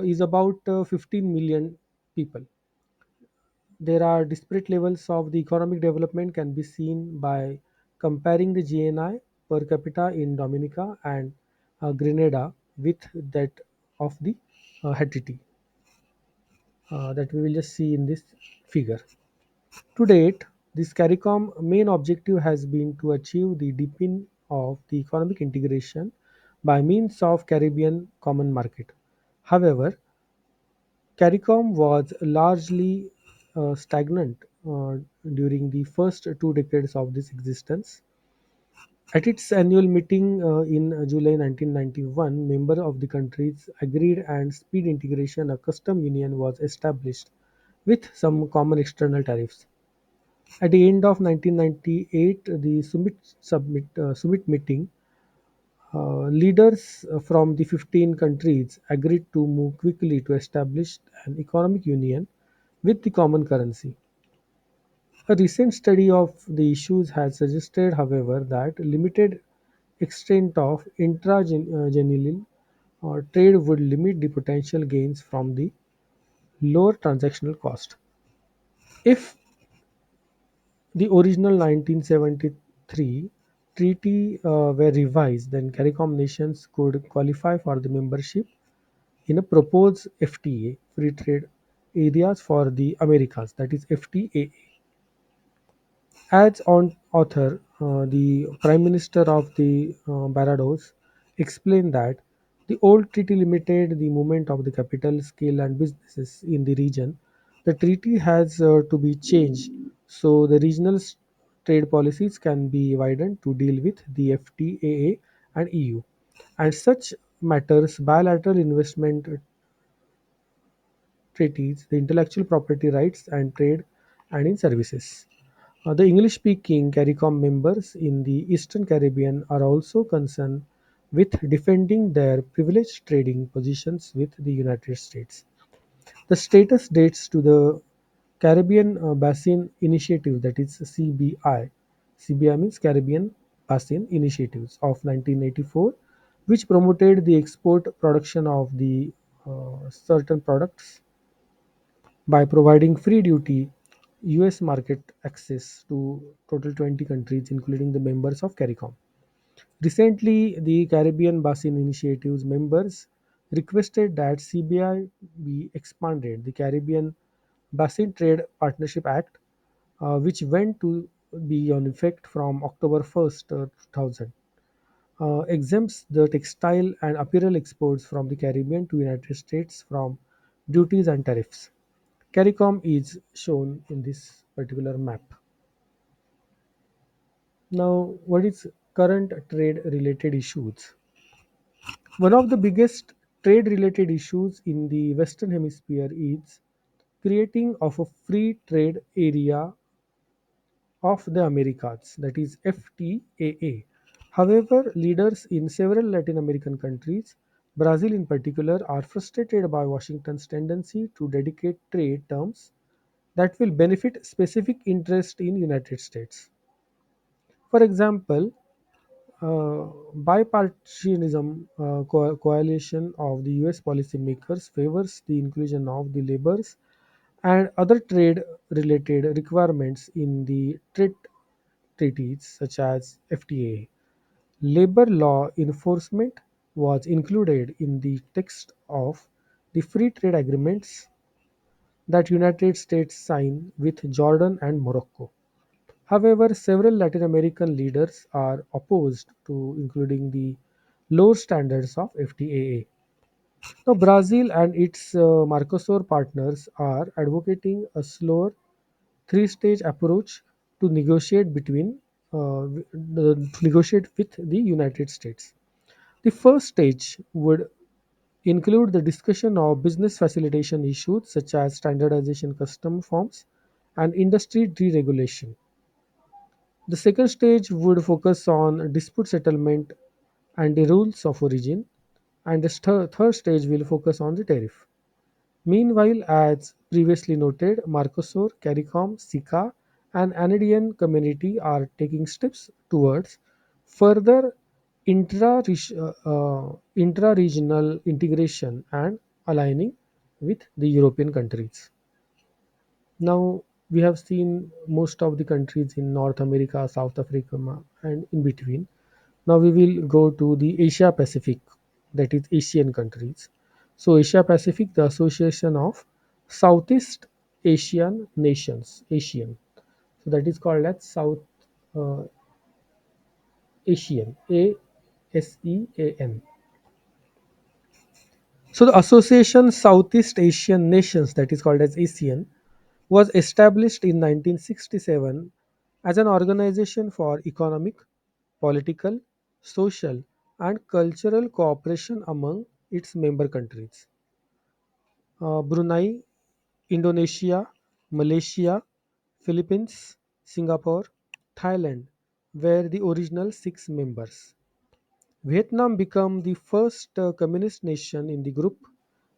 [SPEAKER 1] is about 15 million people. There are disparate levels of the economic development can be seen by comparing the GNI per capita in Dominica and Grenada with that of the Haiti, that we will just see in this figure. To date, this CARICOM main objective has been to achieve the deepening of the economic integration by means of Caribbean Common Market. However, CARICOM was largely stagnant during the first 2 decades of its existence. At its annual meeting in July 1991, members of the countries agreed and speed integration a custom union was established with some common external tariffs. At the end of 1998, the summit meeting, leaders from the 15 countries agreed to move quickly to establish an economic union with the common currency. A recent study of the issues has suggested, however, that limited extent of intra-genuine trade would limit the potential gains from the lower transactional cost. If the original 1973 treaty were revised, then CARICOM nations could qualify for the membership in a proposed FTA, Free Trade Areas for the Americas, that is FTAA. As on author, the Prime Minister of the Barbados explained that the old treaty limited the movement of the capital, skill, and businesses in the region. The treaty has to be changed so the regional trade policies can be widened to deal with the FTAA and EU. And such matters, bilateral investment treaties, the intellectual property rights, and trade and in services. The English speaking CARICOM members in the Eastern Caribbean are also concerned with defending their privileged trading positions with the United States. The status dates to the Caribbean Basin Initiative, that is CBI. CBI means Caribbean Basin Initiatives of 1984, which promoted the export production of the certain products by providing free duty US market access to total 20 countries, including the members of CARICOM. Recently, the Caribbean Basin Initiative's members requested that CBI be expanded. The Caribbean Basin Trade Partnership Act, which went to be on effect from October 1st, 2000, exempts the textile and apparel exports from the Caribbean to United States from duties and tariffs. CARICOM is shown in this particular map. Now, what is current trade related issues? One of the biggest trade related issues in the Western Hemisphere is creating of a free trade area of the Americas, that is FTAA. However, leaders in several Latin American countries, Brazil in particular, are frustrated by Washington's tendency to dedicate trade terms that will benefit specific interest in United States. For example, bipartisanism coalition of the US policymakers favors the inclusion of the labors and other trade related requirements in the trade treaties such as FTA. Labor law enforcement was included in the text of the free trade agreements that United States signed with Jordan and Morocco. However, several Latin American leaders are opposed to including the lower standards of FTAA. Now, Brazil and its Mercosur partners are advocating a slower three-stage approach to negotiate with the United States. The first stage would include the discussion of business facilitation issues such as standardization custom forms and industry deregulation. The second stage would focus on dispute settlement and the rules of origin, and the third stage will focus on the tariff. Meanwhile, as previously noted, Mercosur, CARICOM, SICA, and Andean Community are taking steps towards further intra-regional integration and aligning with the European countries. Now, we have seen most of the countries in North America, South Africa, and in between. Now, we will go to the Asia Pacific, that is Asian countries. So, Asia Pacific, the Association of Southeast Asian Nations, ASEAN. So, that is called as South uh, Asian, ASEAN. So, the Association Southeast Asian Nations, that is called as ASEAN, was established in 1967 as an organization for economic, political, social, and cultural cooperation among its member countries. Brunei, Indonesia, Malaysia, Philippines, Singapore, Thailand were the original six members. Vietnam became the first communist nation in the group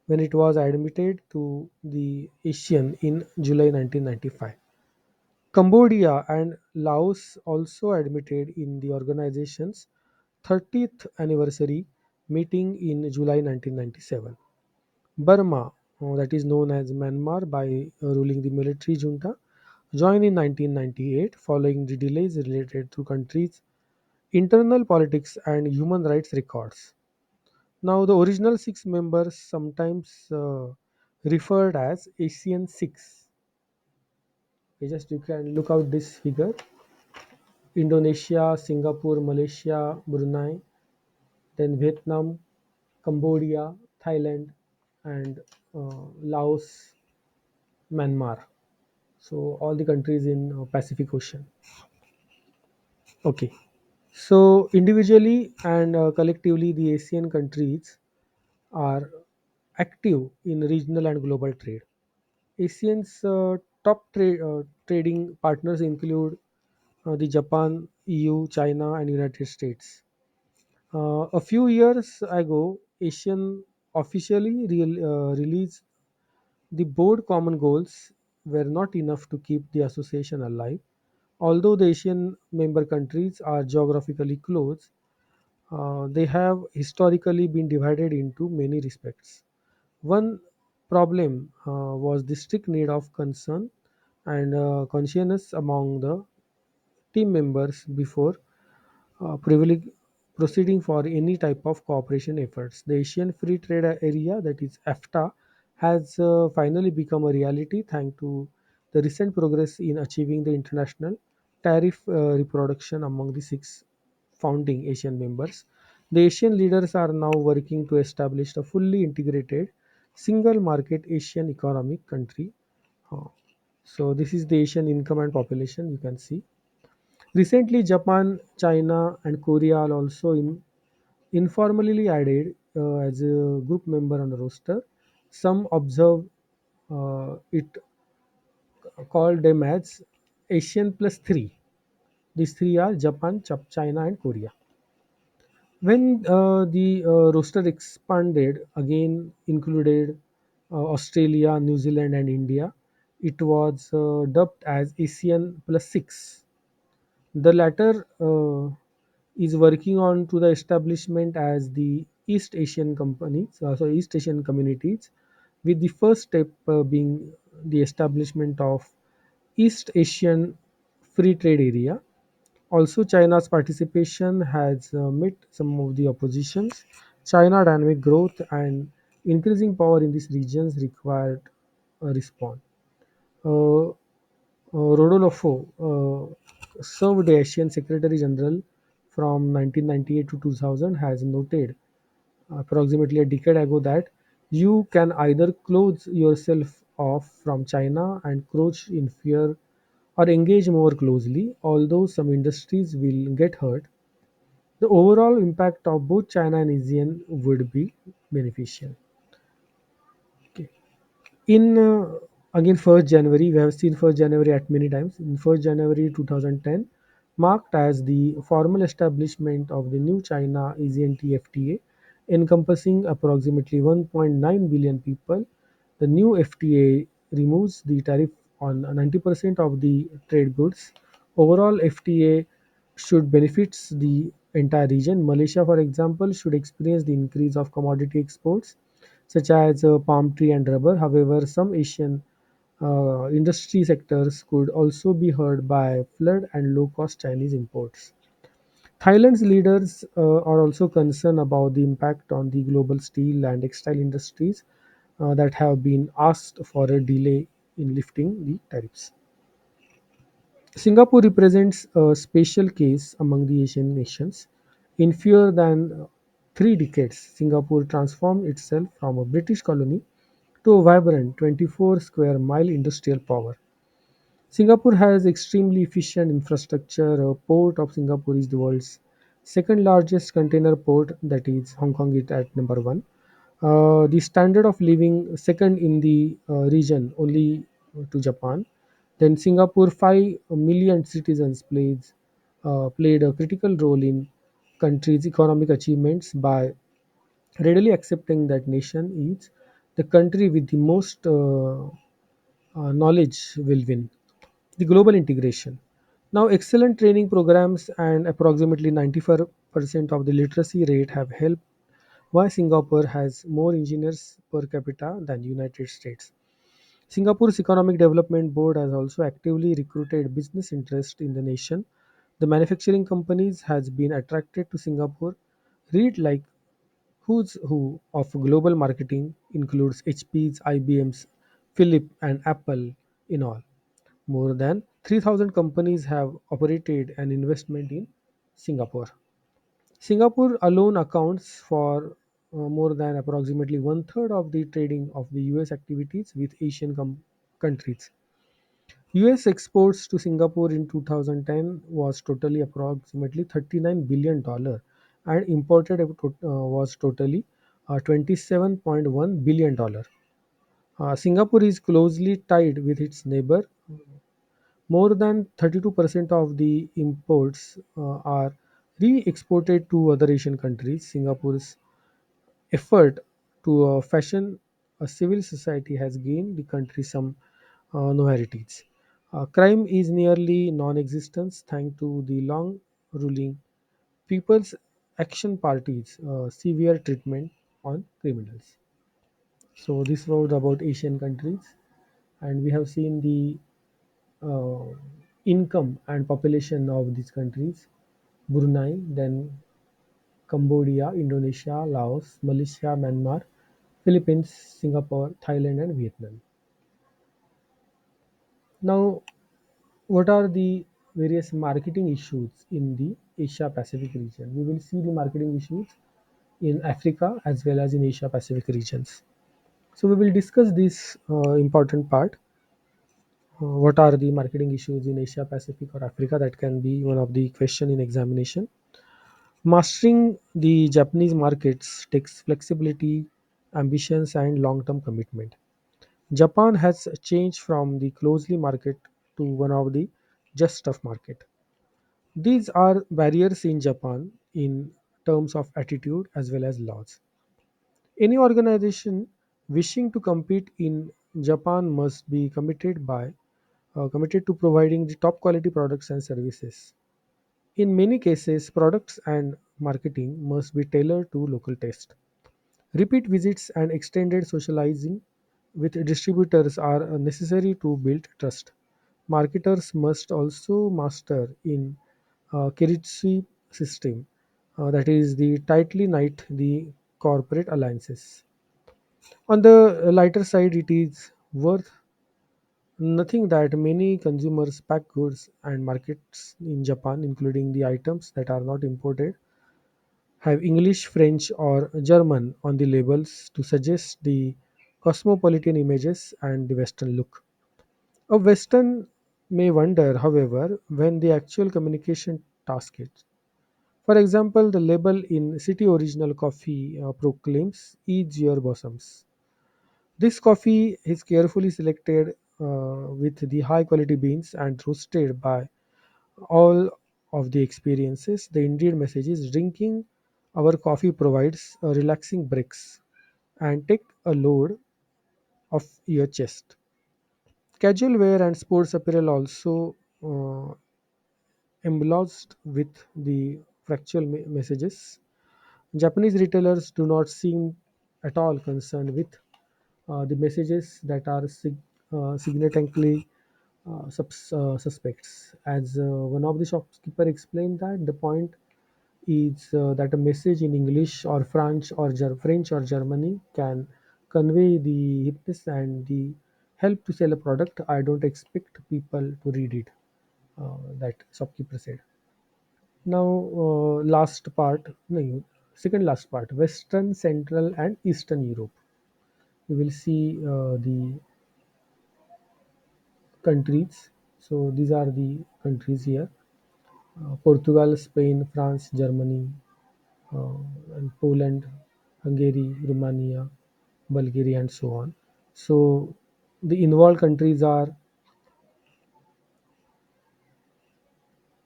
[SPEAKER 1] when it was admitted to the ASEAN in July 1995. Cambodia and Laos also admitted in the organization's 30th anniversary meeting in July 1997. Burma, that is known as Myanmar by ruling the military junta, joined in 1998 following the delays related to country's internal politics and human rights records. Now, the original six members, sometimes referred as ASEAN 6. Just you can look out this figure. Indonesia, Singapore, Malaysia, Brunei, then Vietnam, Cambodia, Thailand, and Laos, Myanmar. So all the countries in Pacific Ocean. Okay. So individually and collectively, the ASEAN countries are active in regional and global trade. ASEAN's top trading partners include the Japan, EU, China, and United States. A few years ago, Asian officially released the board common goals were not enough to keep the association alive. Although the Asian member countries are geographically close, they have historically been divided into many respects. One problem was the strict need of concern and conscience among the team members before privilege proceeding for any type of cooperation efforts. The Asian Free Trade Area, that is AFTA, has finally become a reality thanks to the recent progress in achieving the international tariff reproduction among the six founding Asian members. The Asian leaders are now working to establish a fully integrated single market Asian economic country. Uh, so this is the Asian income and population you can see. Recently, Japan, China, and Korea are also informally added as a group member on the roster. Some observe it called them as Asian plus three. These three are Japan, China, and Korea. When the roster expanded, again included Australia, New Zealand, and India, it was dubbed as ASEAN plus six. The latter is working on to the establishment as the East Asian communities, with the first step being the establishment of East Asian Free Trade Area. Also, China's participation has met some of the oppositions. China dynamic growth and increasing power in these regions required respond. Uh, Rodolfo served the Asian Secretary General from 1998 to 2000 has noted approximately a decade ago that you can either close yourself off from China and crouch in fear or engage more closely, although some industries will get hurt. The overall impact of both China and ASEAN would be beneficial. Okay. In again 1st January, we have seen 1st January at many times. In 1st January 2010, marked as the formal establishment of the new China ASEAN FTA, encompassing approximately 1.9 billion people. The new FTA removes the tariff on 90% of the trade goods. Overall, FTA should benefits the entire region. Malaysia, for example, should experience the increase of commodity exports such as palm tree and rubber. However, some Asian industry sectors could also be hurt by flood and low-cost Chinese imports. Thailand's leaders are also concerned about the impact on the global steel and textile industries that have been asked for a delay in lifting the tariffs. Singapore represents a special case among the Asian nations. In fewer than 3 decades, Singapore transformed itself from a British colony to a vibrant 24 square mile industrial power. Singapore has extremely efficient infrastructure. A port of Singapore is the world's second largest container port, that is, Hong Kong is at number one. The standard of living second in the region, only to Japan. Then Singapore 5 million citizens played a critical role in country's economic achievements by readily accepting that nation is the country with the most knowledge will win. The global integration. Now, excellent training programs and approximately 94% of the literacy rate have helped why Singapore has more engineers per capita than United States. Singapore's Economic Development Board has also actively recruited business interest in the nation. The manufacturing companies has been attracted to Singapore. Read like who's who of global marketing includes HP's, IBM's, Philip and Apple in all. More than 3,000 companies have operated an investment in Singapore. Singapore alone accounts for more than approximately one third of the trading of the US activities with Asian countries. US exports to Singapore in 2010 was totally approximately $39 billion and imported was totally $27.1 billion. Singapore is closely tied with its neighbor. More than 32% of the imports are re-exported to other Asian countries. Singapore's effort to fashion a civil society has gained the country some notoriety. Crime is nearly non-existent thanks to the long ruling People's Action Party's severe treatment on criminals. So this was about Asian countries, and we have seen the uh, income and population of these countries: Brunei, then Cambodia, Indonesia, Laos, Malaysia, Myanmar, Philippines, Singapore, Thailand, and Vietnam. Now, what are the various marketing issues in the Asia Pacific region? We will see the marketing issues in Africa as well as in Asia Pacific regions. So, we will discuss this important part. What are the marketing issues in Asia Pacific or Africa? That can be one of the question in examination. Mastering the Japanese markets takes flexibility, ambitions, and long term commitment. Japan has changed from the closely market to one of the just tough market. These are barriers in Japan in terms of attitude as well as laws. Any organization wishing to compete in Japan must be committed to providing the top quality products and services. In many cases, products and marketing must be tailored to local taste. Repeat visits and extended socializing with distributors are necessary to build trust. Marketers must also master in Kiritsu system, that is the tightly knit the corporate alliances. On the lighter side, it is worth nothing that many consumers pack goods and markets in Japan, including the items that are not imported, have English, French, or German on the labels to suggest the cosmopolitan images and the Western look. A Western may wonder, however, when the actual communication task is. For example, the label in City Original Coffee proclaims "Ease your bosoms." This coffee is carefully selected with the high quality beans and roasted by all of the experiences. The indeed message is drinking our coffee provides a relaxing breaks and take a load off your chest. Casual wear and sports apparel also embellished with the factual messages. Japanese retailers do not seem at all concerned with the messages that are significantly suspects. As one of the shopkeeper explained that the point is that a message in English or French or Germany can convey the hipness and the help to sell a product. I don't expect people to read it. That shopkeeper said. Now, last part, no, second last part, Western, Central, and Eastern Europe. We will see the countries. So these are the countries here: Portugal, Spain, France, Germany, uh, and Poland, Hungary, Romania, Bulgaria, and so on. So the involved countries are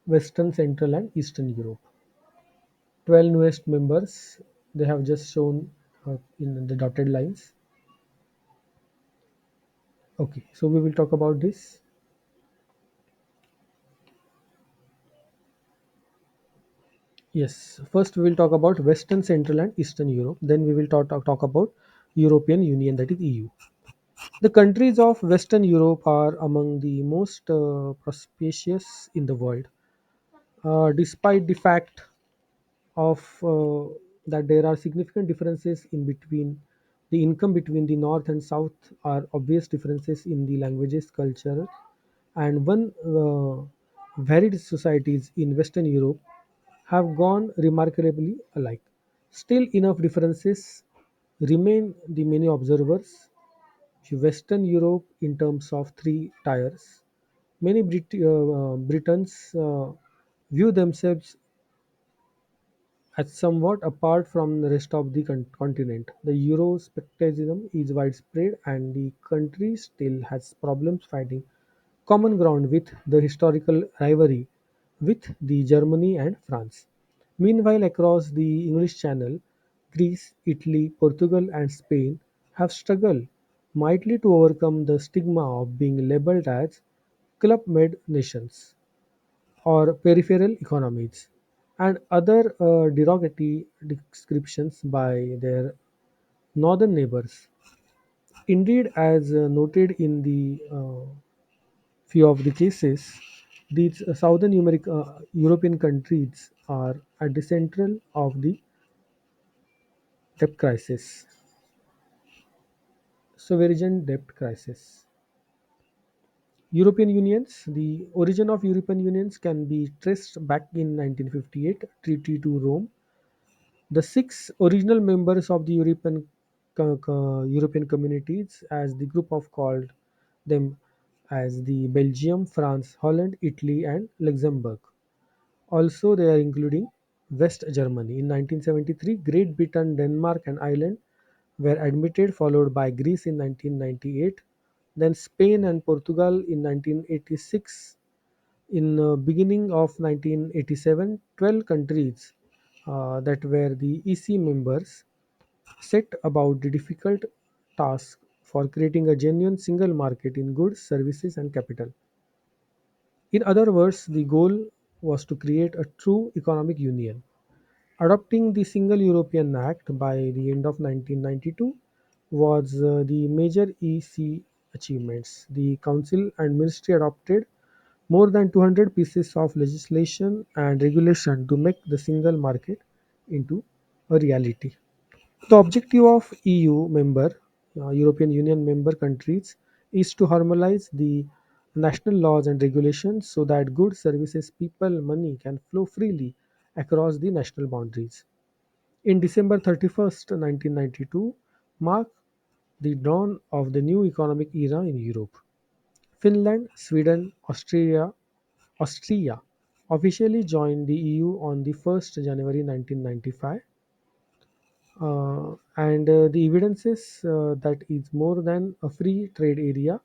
[SPEAKER 1] Western, Central, and Eastern Europe. 12 newest members, they have just shown in the dotted lines. Okay, so we will talk about this. Yes, first we will talk about Western, Central, and Eastern Europe. Then we will talk about European Union, that is EU. The countries of Western Europe are among the most prosperous in the world, despite the fact of that there are significant differences in between the income between the north and south are obvious differences in the languages, culture, and one varied societies in Western Europe have gone remarkably alike. Still, enough differences remain the many observers to Western Europe in terms of three tiers. Many Britons view themselves as somewhat apart from the rest of the continent. The Euroscepticism is widespread and the country still has problems finding common ground with the historical rivalry with the Germany and France. Meanwhile, across the English Channel, Greece, Italy, Portugal, and Spain have struggled mightily to overcome the stigma of being labeled as club-made nations or peripheral economies, and other derogatory descriptions by their northern neighbors. Indeed, as noted in the few of the cases, these southern European countries are at the central of the debt crisis, sovereign debt crisis. European unions. The origin of European unions can be traced back in 1958 Treaty to Rome. The six original members of the European communities, as the group of called them as the Belgium, France, Holland, Italy, and Luxembourg. Also, they are including West Germany. In 1973, Great Britain, Denmark, and Ireland were admitted, followed by Greece in 1998, then Spain and Portugal in 1986. In beginning of 1987, 12 countries that were the EC members set about the difficult task for creating a genuine single market in goods, services, and capital. In other words, the goal was to create a true economic union. Adopting the Single European Act by the end of 1992 was the major EC achievements. The Council and Ministry adopted more than 200 pieces of legislation and regulation to make the single market into a reality. The objective of EU member, European Union member countries is to harmonize the national laws and regulations so that goods, services, people, money can flow freely across the national boundaries. In December 31st, 1992, marked the dawn of the new economic era in Europe. Finland, Sweden, Austria officially joined the EU on the 1st January 1995, and the evidences that is more than a free trade area,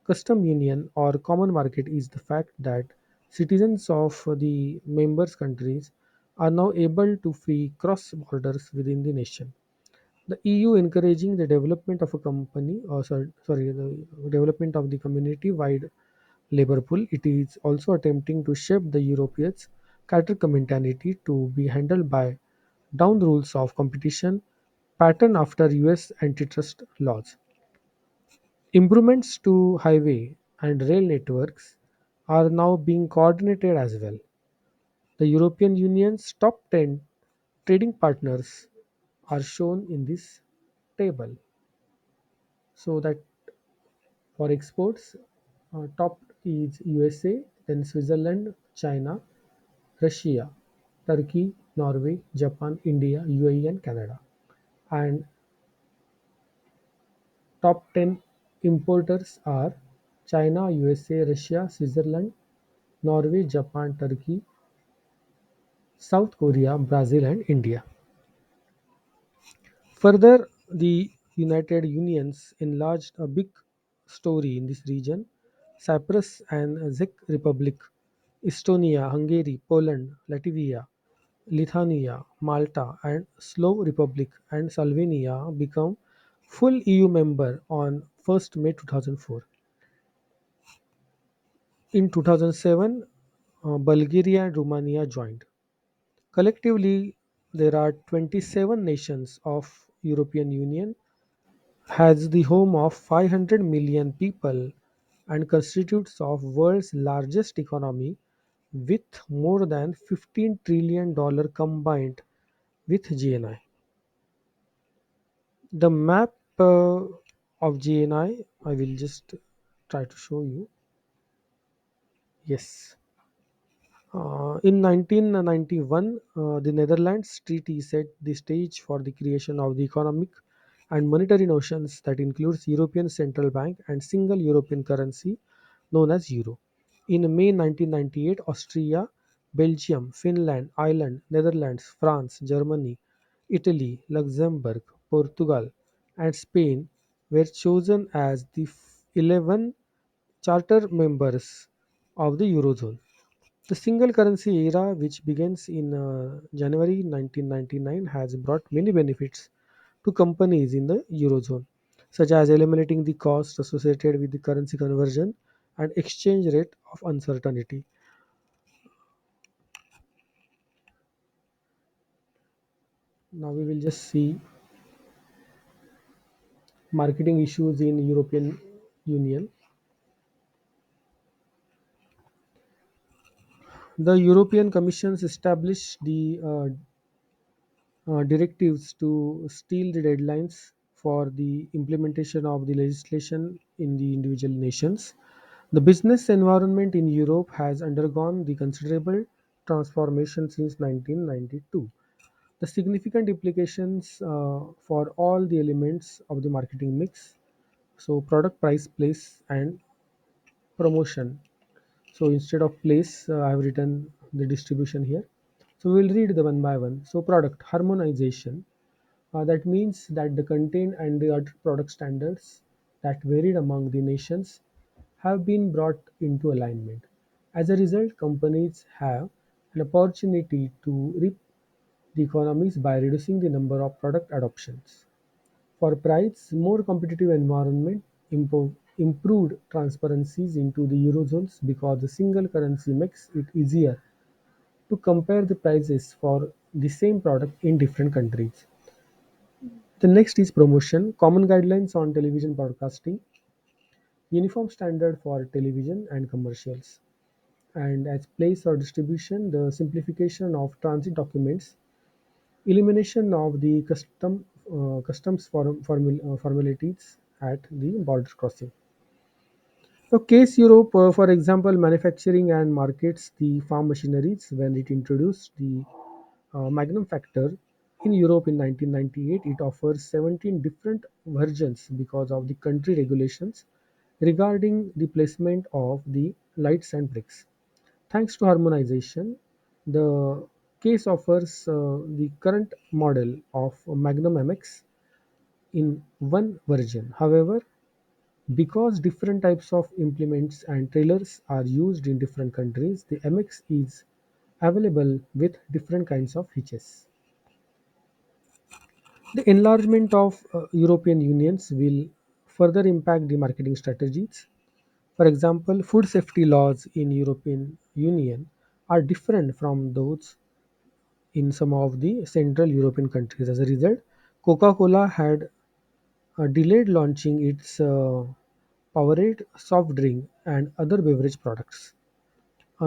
[SPEAKER 1] custom union, or common market is the fact that citizens of the members countries are now able to free cross borders within the nation. The EU encouraging the development of a company, or the development of the community-wide labor pool. It is also attempting to shape the Europeans' charter mentality to be handled by down rules of competition, pattern after US antitrust laws. Improvements to highway and rail networks are now being coordinated as well. The European Union's top 10 trading partners are shown in this table. So that for exports, top is USA, then Switzerland, China, Russia, Turkey, Norway, Japan, India, UAE, and Canada. And top 10 importers are China, USA, Russia, Switzerland, Norway, Japan, Turkey, South Korea, Brazil, and India. Further, the United Unions enlarged a big story in this region. Cyprus and Czech Republic, Estonia, Hungary, Poland, Latvia, Lithuania, Malta, and Slovak Republic and Slovenia become full EU member on 1st May 2004. In 2007, Bulgaria and Romania joined. Collectively, there are 27 nations of European Union has the home of 500 million people and constitutes of world's largest economy with more than $15 trillion combined with GNI. The map of GNI, I will just try to show you. Yes. In 1991, the Netherlands Treaty set the stage for the creation of the economic and monetary notions that includes European Central Bank and single European currency known as euro. In May 1998, Austria, Belgium, Finland, Ireland, Netherlands, France, Germany, Italy, Luxembourg, Portugal, and Spain were chosen as the 11 charter members of the Eurozone. The single currency era, which begins in January 1999, has brought many benefits to companies in the Eurozone, such as eliminating the cost associated with the currency conversion and exchange rate of uncertainty. Now we will just see marketing issues in European Union. The European Commission established the directives to steal the deadlines for the implementation of the legislation in the individual nations. The business environment in Europe has undergone the considerable transformation since 1992. The significant implications for all the elements of the marketing mix, so product, price, place, and promotion. So instead of place, I have written the distribution here. So we will read the one by one. So product harmonization. That means that the content and the other product standards that varied among the nations have been brought into alignment. As a result, companies have an opportunity to reap the economies by reducing the number of product adoptions. For price, more competitive environment improved transparencies into the eurozones because the single currency makes it easier to compare the prices for the same product in different countries. The next is promotion, common guidelines on television broadcasting, uniform standard for television and commercials. And as place or distribution, the simplification of transit documents, elimination of the customs formalities at the border crossing. So, case Europe, for example, manufacturing and markets the farm machineries when it introduced the Magnum Factor in Europe in 1998. It offers 17 different versions because of the country regulations regarding the placement of the lights and bricks. Thanks to harmonization, the case offers the current model of Magnum MX in one version. However, because different types of implements and trailers are used in different countries, the MX is available with different kinds of hitches. The enlargement of European unions will further impact the marketing strategies. For example, food safety laws in European Union are different from those in some of the Central European countries. As a result, Coca-Cola had delayed launching its Powerade soft drink and other beverage products.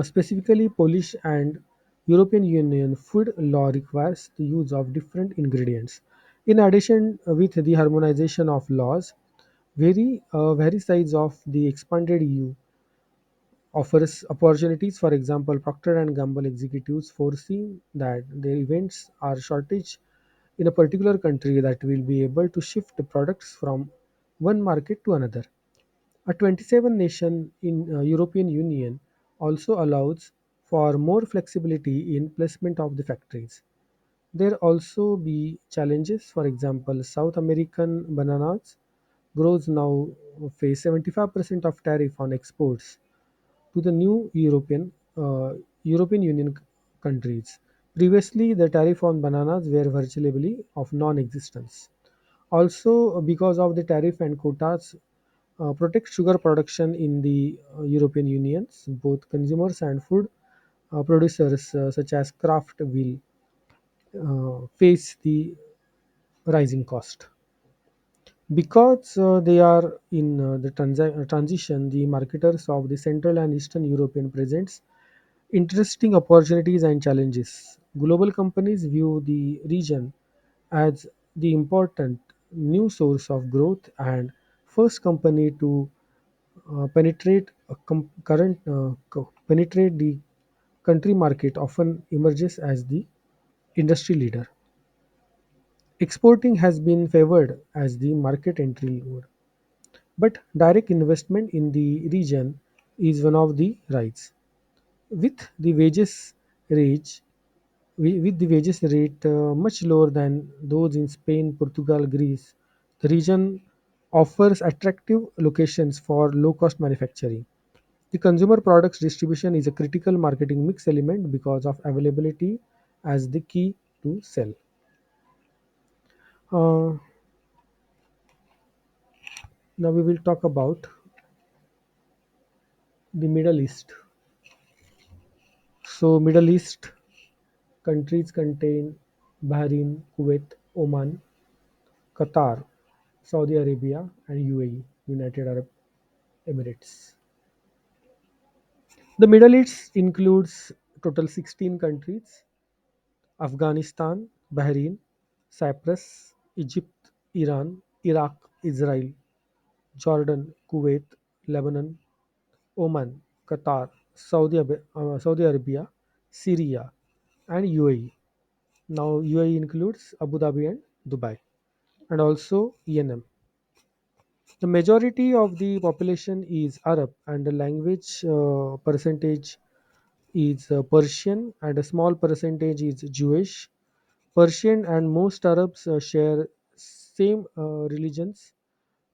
[SPEAKER 1] Specifically, Polish and European Union food law requires the use of different ingredients. In addition, with the harmonization of laws, very size of the expanded EU offers opportunities. For example, Procter and Gamble executives foresee that their events are shortage in a particular country that will be able to shift the products from one market to another. A 27 nation in European Union also allows for more flexibility in placement of the factories. There also be challenges. For example, South American bananas grows now face 75% of tariff on exports to the new European Union countries. Previously, the tariff on bananas were virtually of non-existence. Also, because of the tariff and quotas protect sugar production in the European Unions, both consumers and food producers such as Kraft will face the rising cost. Because they are in the transition, the marketers of the Central and Eastern European presents interesting opportunities and challenges. Global companies view the region as the important new source of growth and first company to penetrate the country market often emerges as the industry leader. Exporting has been favored as the market entry mode, but direct investment in the region is one of the rights. With the wages rate with the wages rate much lower than those in Spain, Portugal, Greece, the region offers attractive locations for low-cost manufacturing. The consumer products distribution is a critical marketing mix element because of availability as the key to sell. Uh, Now we will talk about the Middle East. So Middle East countries contain Bahrain, Kuwait, Oman, Qatar, Saudi Arabia, and UAE, United Arab Emirates. The Middle East includes total 16 countries: Afghanistan, Bahrain, Cyprus, Egypt, Iran, Iraq, Israel, Jordan, Kuwait, Lebanon, Oman, Qatar, Saudi Arabia, Syria, and UAE. Now, UAE includes Abu Dhabi and Dubai, and also ENM. The majority of the population is Arab, and the language percentage is Persian, and a small percentage is Jewish. Persian and most Arabs share same religions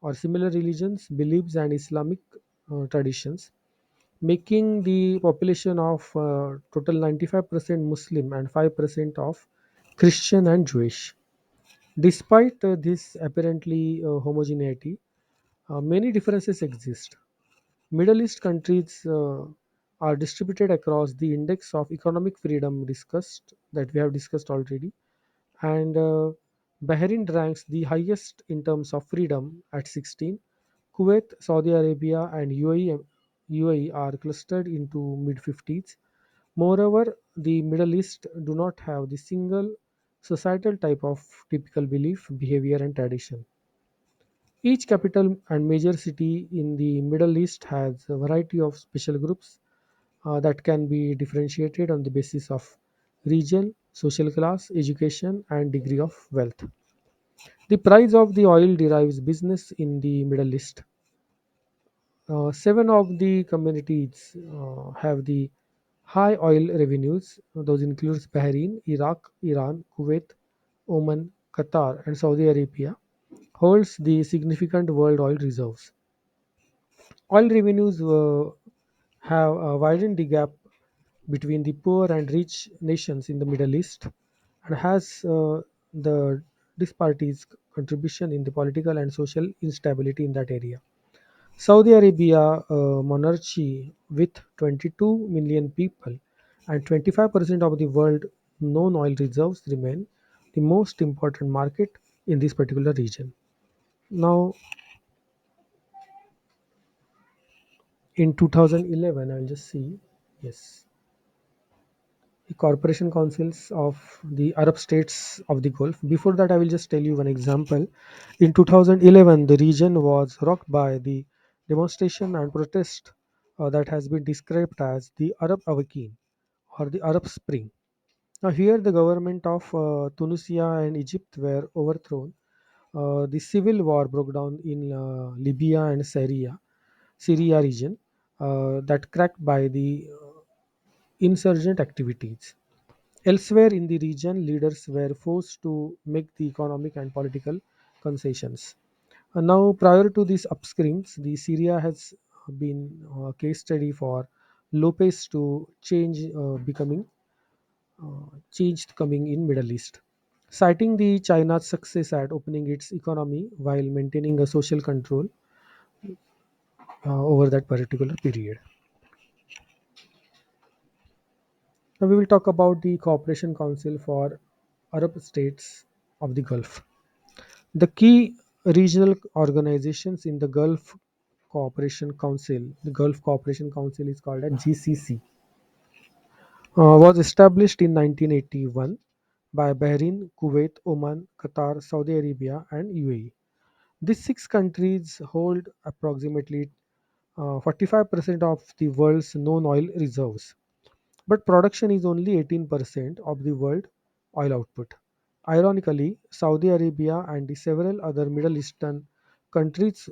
[SPEAKER 1] or similar religions, beliefs, and Islamic traditions, making the population of total 95% Muslim and 5% of Christian and Jewish. Despite this apparently homogeneity, many differences exist. Middle East countries are distributed across the index of economic freedom discussed that we have discussed already, and Bahrain ranks the highest in terms of freedom at 16. Kuwait, Saudi Arabia, and UAE are clustered into mid 50s. Moreover, the Middle East do not have the single societal type of typical belief, behavior, and tradition. Each capital and major city in the Middle East has a variety of special groups that can be differentiated on the basis of region, social class, education, and degree of wealth. The price of the oil derives business in the Middle East. Seven of the communities have the high oil revenues. Those includes Bahrain, Iraq, Iran, Kuwait, Oman, Qatar, and Saudi Arabia. Holds the significant world oil reserves. Oil revenues have widened the gap between the poor and rich nations in the Middle East and has the disparities contribution in the political and social instability in that area. Saudi Arabia, a monarchy with 22 million people and 25% of the world known oil reserves, remain the most important market in this particular region. Now, in 2011, I'll just see, yes, the corporation councils of the Arab states of the Gulf. Before that, I will just tell you one example. In 2011, the region was rocked by the demonstration and protest that has been described as the Arab Awakening or the Arab Spring. Now, here the government of Tunisia and Egypt were overthrown. The civil war broke down in Libya and Syria region, that cracked by the insurgent activities. Elsewhere in the region, leaders were forced to make the economic and political concessions. Now, prior to these upswings, the Syria has been a case study for Lopez to changed coming in Middle East, citing the China's success at opening its economy while maintaining a social control over that particular period. Now we will talk about the Cooperation Council for Arab States of the Gulf. The key regional organizations in the Gulf Cooperation Council is called as GCC, was established in 1981 by Bahrain, Kuwait, Oman, Qatar, Saudi Arabia, and UAE. These six countries hold approximately 45% of the world's known oil reserves, but production is only 18% of the world oil output. Ironically, Saudi Arabia and the several other Middle Eastern countries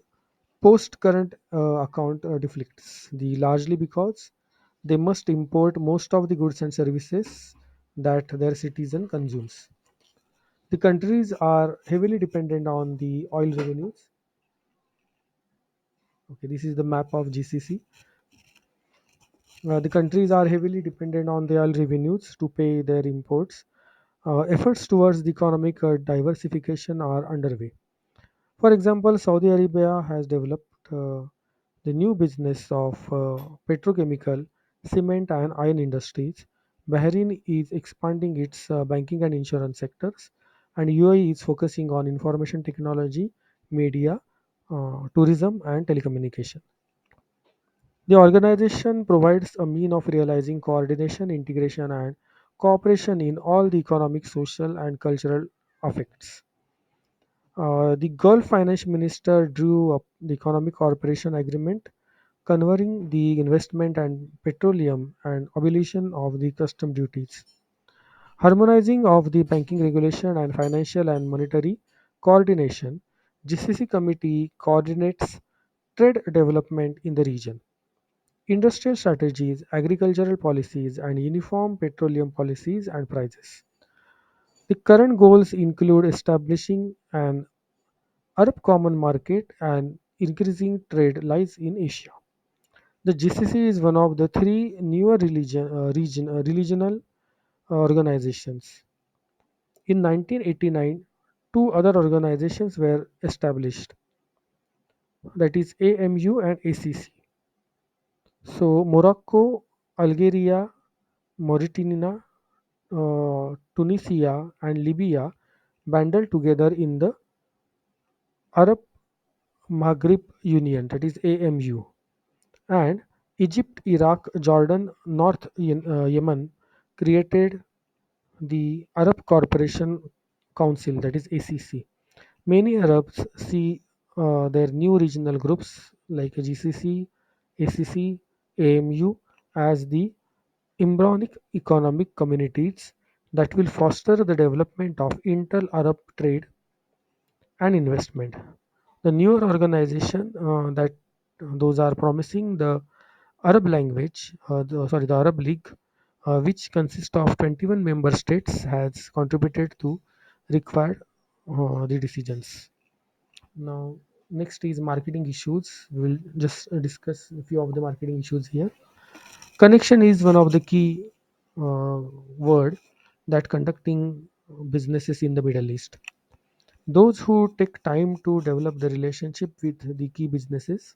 [SPEAKER 1] post current account deflects, the largely because they must import most of the goods and services that their citizen consumes. The countries are heavily dependent on the oil revenues. Okay, this is the map of GCC. The countries are heavily dependent on the oil revenues to pay their imports. Efforts towards the economic diversification are underway. For example, Saudi Arabia has developed the new business of petrochemical, cement, and iron industries. Bahrain is expanding its banking and insurance sectors, and UAE is focusing on information technology, media, tourism, and telecommunication. The organization provides a mean of realizing coordination, integration, and cooperation in all the economic, social, and cultural aspects. The Gulf Finance Minister drew up the Economic Cooperation Agreement, converting the investment and petroleum and abolition of the custom duties, harmonizing of the banking regulation and financial and monetary coordination. GCC Committee coordinates trade development in the region, industrial strategies, agricultural policies, and uniform petroleum policies and prices. The current goals include establishing an Arab Common Market and increasing trade lies in Asia. The GCC is one of the three newer regional organizations. In 1989, two other organizations were established, that is AMU and ACC. So Morocco, Algeria, Mauritania, Tunisia, and Libya bundled together in the Arab Maghreb Union, that is AMU, and Egypt, Iraq, Jordan, Yemen created the Arab Cooperation Council, that is ACC. Many Arabs see their new regional groups like GCC, ACC, AMU as the embryonic economic communities that will foster the development of inter-Arab trade and investment. The newer organization that those are promising the Arab language, the Arab League, which consists of 21 member states, has contributed to required the decisions. Now, next is marketing issues. We'll just discuss a few of the marketing issues here. Connection is one of the key word that conducting businesses in the Middle East. Those who take time to develop the relationship with the key businesses,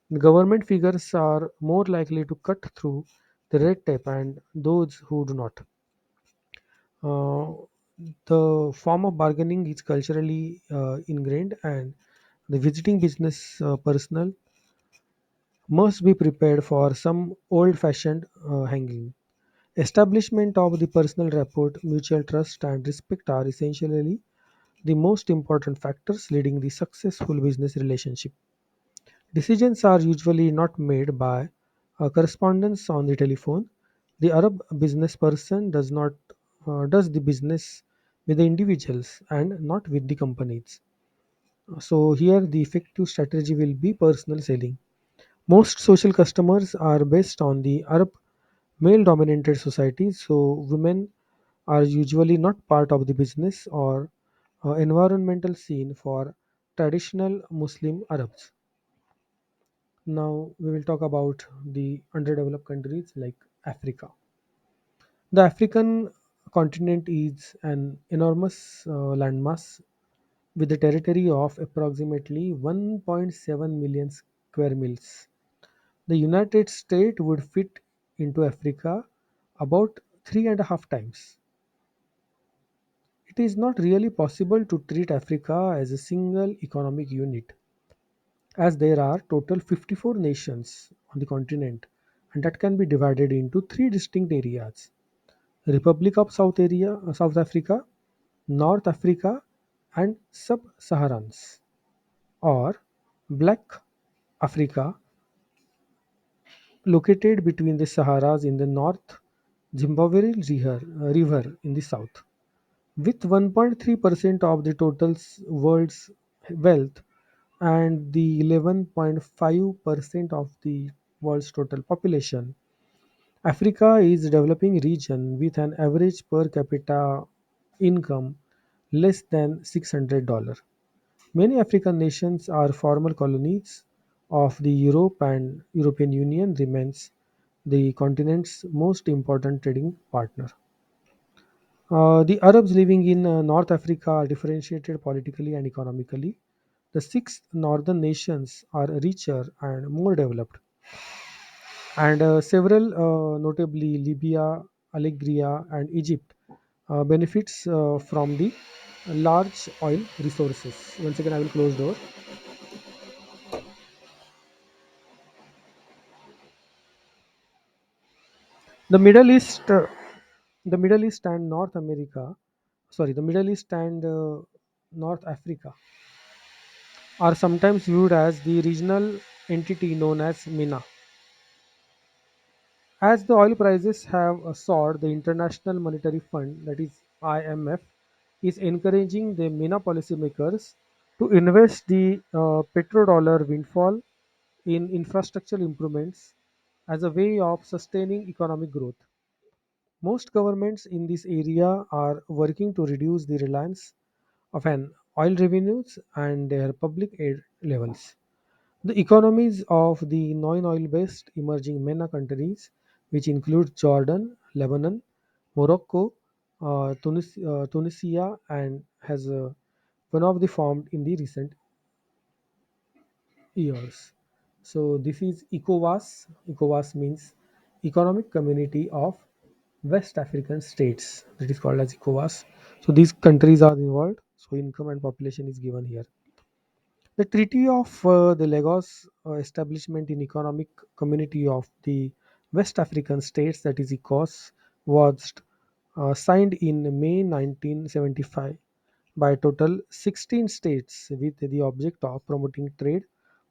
[SPEAKER 1] the government figures are more likely to cut through the red tape and those who do not. Uh, the form of bargaining is culturally ingrained, and the visiting business personnel must be prepared for some old fashioned hanging. Establishment of the personal rapport, mutual trust, and respect are essentially the most important factors leading the successful business relationship. Decisions are usually not made by a correspondence on the telephone. The Arab business person does the business with the individuals and not with the companies. So here the effective strategy will be personal selling. Most social customers are based on the Arab male dominated society, so women are usually not part of the business or environmental scene for traditional Muslim Arabs. Now we will talk about the underdeveloped countries like Africa. The African continent is an enormous landmass with a territory of approximately 1.7 million square miles. The United States would fit into Africa about three and a half times. It is not really possible to treat Africa as a single economic unit, as there are total 54 nations on the continent, and that can be divided into three distinct areas: Republic of South Africa, North Africa, and Sub-Saharans, or Black Africa, located between the Saharas in the north, Zimbabwe river in the south. With 1.3% of the total world's wealth and the 11.5% of the world's total population, Africa is a developing region with an average per capita income less than $600. Many African nations are former colonies of the Europe, and European Union remains the continent's most important trading partner. The Arabs living in North Africa are differentiated politically and economically. The six northern nations are richer and more developed, and several, notably Libya, Algeria, and Egypt, benefits from the large oil resources. Once again, I will close door. The Middle East, the Middle East and North America, sorry, the Middle East and North Africa are sometimes viewed as the regional entity known as MENA. As the oil prices have soared, the International Monetary Fund, that is IMF, is encouraging the MENA policymakers to invest the petrodollar windfall in infrastructure improvements as a way of sustaining economic growth. Most governments in this area are working to reduce the reliance of an oil revenues and their public aid levels. The economies of the non-oil based emerging MENA countries, which include Jordan, Lebanon, Morocco, Tunisia, and has one of the formed in the recent years. So this is ECOWAS. ECOWAS means Economic Community of West African States. That is called as ECOWAS. So these countries are involved. So income and population is given here. The Treaty of the Lagos Establishment in Economic Community of the West African States, that is ECOWAS, was signed in May 1975. by total 16 states with the object of promoting trade,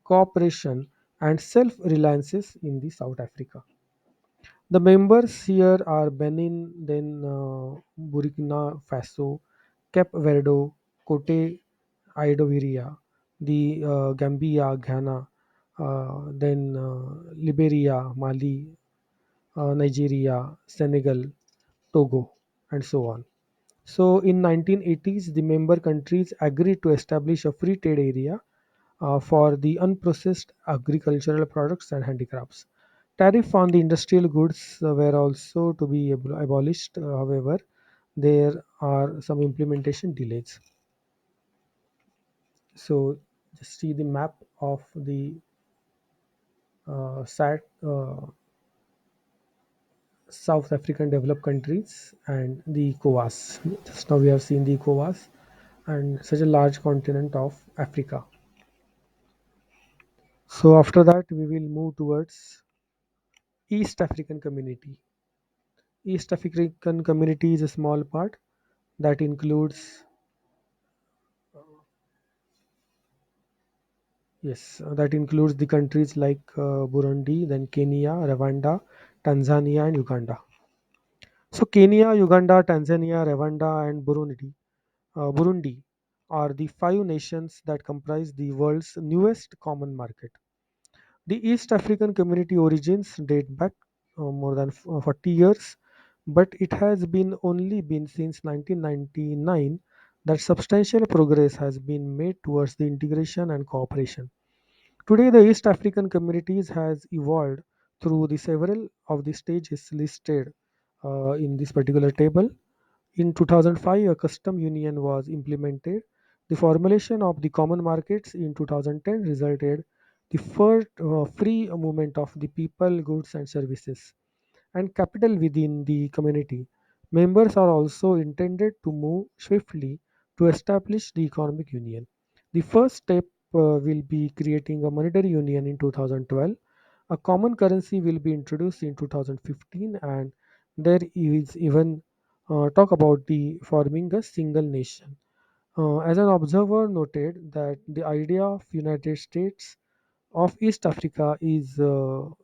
[SPEAKER 1] cooperation, and self reliances in the South Africa. The members here are Benin, then Burkina Faso, Cape Verde, Cote d'Ivoire, the Gambia, Ghana, then Liberia, Mali, Nigeria, Senegal, Togo, and so on. So in 1980s, the member countries agreed to establish a free trade area for the unprocessed agricultural products and handicrafts. Tariff on the industrial goods were also to be abolished. However, there are some implementation delays. So just see the map of the SAT, South African developed countries and the ECOWAS. Just now we have seen the ECOWAS and such a large continent of Africa. So after that we will move towards East African Community. East African Community is a small part that includes that includes the countries like Burundi, then Kenya, Rwanda, Tanzania, and Uganda. So Kenya, Uganda, Tanzania, Rwanda, and Burundi are the five nations that comprise the world's newest common market. The East African Community origins date back more than 40 years, but it has been only been since 1999 that substantial progress has been made towards the integration and cooperation. Today, the East African communities has evolved through the several of the stages listed in this particular table. In 2005, a custom union was implemented. The formulation of the common markets in 2010 resulted the first free movement of the people, goods, and services and capital within the community. Members are also intended to move swiftly to establish the economic union. The first step will be creating a monetary union in 2012. A common currency will be introduced in 2015, and there is even talk about the forming a single nation. As an observer noted that the idea of United States of East Africa is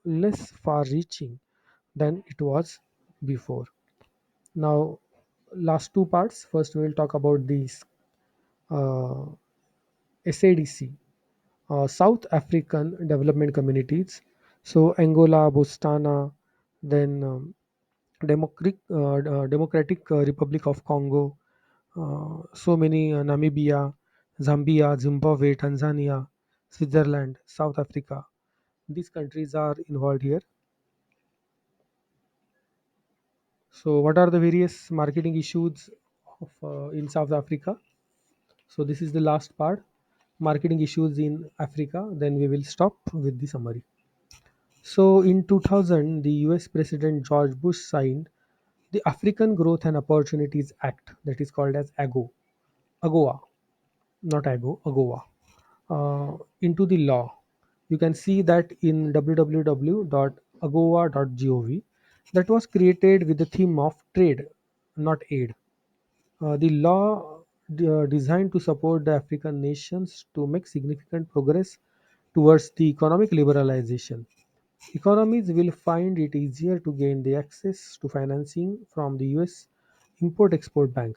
[SPEAKER 1] less far-reaching than it was before. Now, last two parts. First, we will talk about these uh, SADC, South African Development Communities. So, Angola, Botswana, then Democratic Republic of Congo, so many Namibia, Zambia, Zimbabwe, Tanzania, Switzerland, South Africa. These countries are involved here. So, what are the various marketing issues in South Africa? So, this is the last part, marketing issues in Africa. Then we will stop with the summary. So, in 2000, the US President George Bush signed the African Growth and Opportunities Act, that is called as AGOA, not AGOA, into the law. You can see that in www.agoa.gov, that was created with the theme of trade, not aid. The law designed to support the African nations to make significant progress towards the economic liberalization. Economies will find it easier to gain the access to financing from the US Import Export Bank.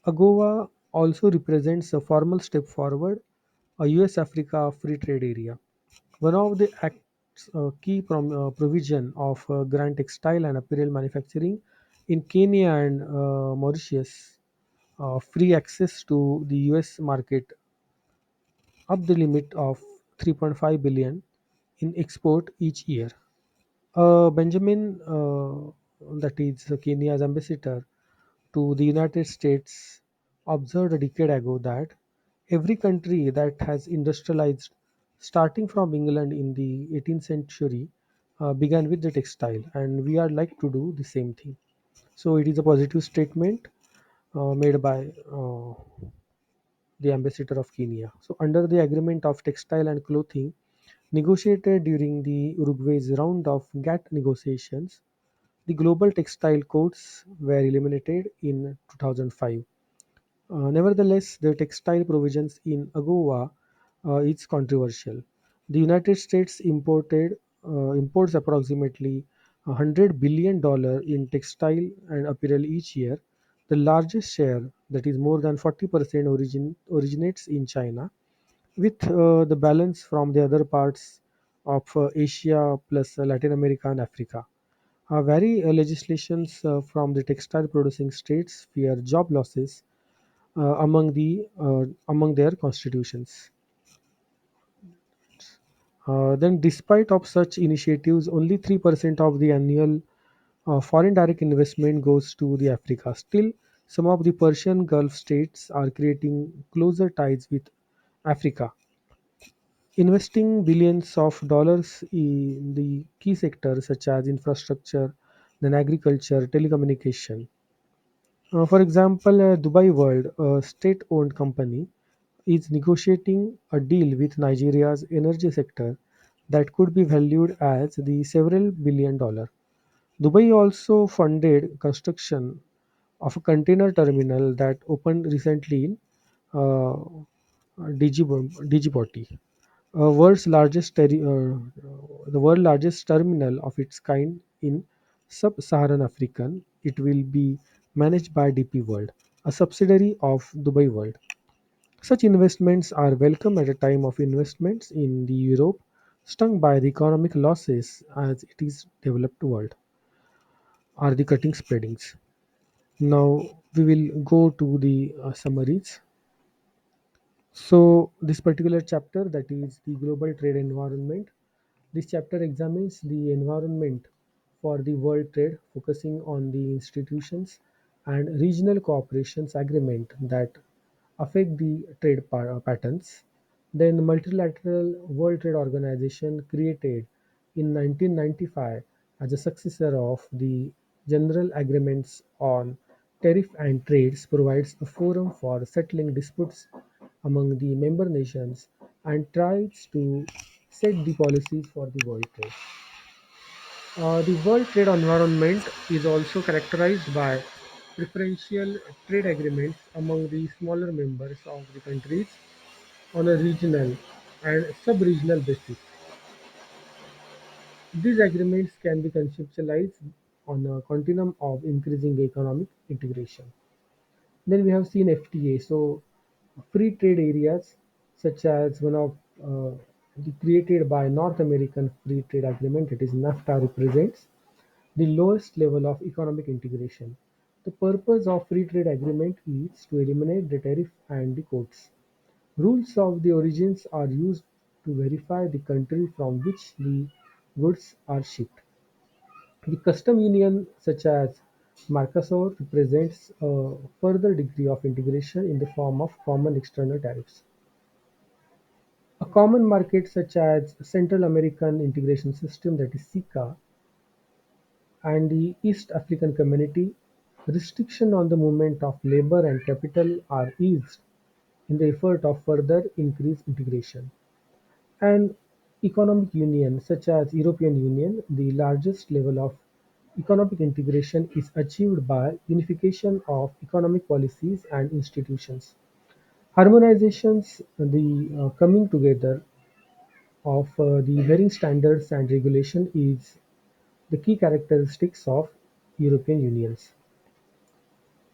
[SPEAKER 1] AGOA also represents a formal step forward, a US Africa free trade area. One of the Act's key provision of grant textile and apparel manufacturing in Kenya and Mauritius free access to the US market up the limit of 3.5 billion in export each year. Benjamin, that is Kenya's ambassador to the United States, observed a decade ago that every country that has industrialized, starting from England in the 18th century, began with the textile, and we are like to do the same thing. So it is a positive statement made by the ambassador of Kenya. So under the agreement of textile and clothing negotiated during the Uruguay's round of GATT negotiations, the global textile codes were eliminated in 2005. Nevertheless, the textile provisions in AGOA is controversial. The United States imports approximately $100 billion in textile and apparel each year. The largest share, that is more than 40%, originates in China, with the balance from the other parts of Asia plus Latin America and Africa. Legislations from the textile producing states fear job losses among their constitutions. Then, despite of such initiatives, only 3% of the annual foreign direct investment goes to the Africa. Still, some of the Persian Gulf states are creating closer ties with Africa, investing billions of dollars in the key sectors such as infrastructure, then agriculture, telecommunication. For example, Dubai World, a state-owned company, is negotiating a deal with Nigeria's energy sector that could be valued as the several billion dollar. Dubai also funded construction of a container terminal that opened recently in uh, Djibouti, the world largest terminal of its kind in sub-Saharan African. It will be managed by DP World, a subsidiary of Dubai World. Such investments are welcome at a time of investments in the Europe stung by the economic losses as it is developed world are the cutting spreadings. Now we will go to the summaries. So this particular chapter, that is the global trade environment. This chapter examines the environment for the world trade, focusing on the institutions and regional cooperations agreement that affect the patterns. Then the Multilateral World Trade Organization, created in 1995 as a successor of the General Agreements on Tariff and Trades, provides a forum for settling disputes among the member nations and tries to set the policies for the world trade. The world trade environment is also characterized by preferential trade agreements among the smaller members of the countries on a regional and sub-regional basis. These agreements can be conceptualized on a continuum of increasing economic integration. Then we have seen FTA. So free trade areas, such as one of created by North American Free Trade Agreement, it is NAFTA, represents the lowest level of economic integration. The purpose of free trade agreement is to eliminate the tariff and the quotas. Rules of the origins are used to verify the country from which the goods are shipped. The custom union, such as Mercosur, represents a further degree of integration in the form of common external tariffs. A common market, such as Central American Integration System, that is CICA, and the East African Community, restriction on the movement of labor and capital are eased in the effort of further increased integration. And economic union, such as European Union, the largest level of economic integration is achieved by unification of economic policies and institutions. Harmonizations, the coming together of the varying standards and regulation is the key characteristics of European unions.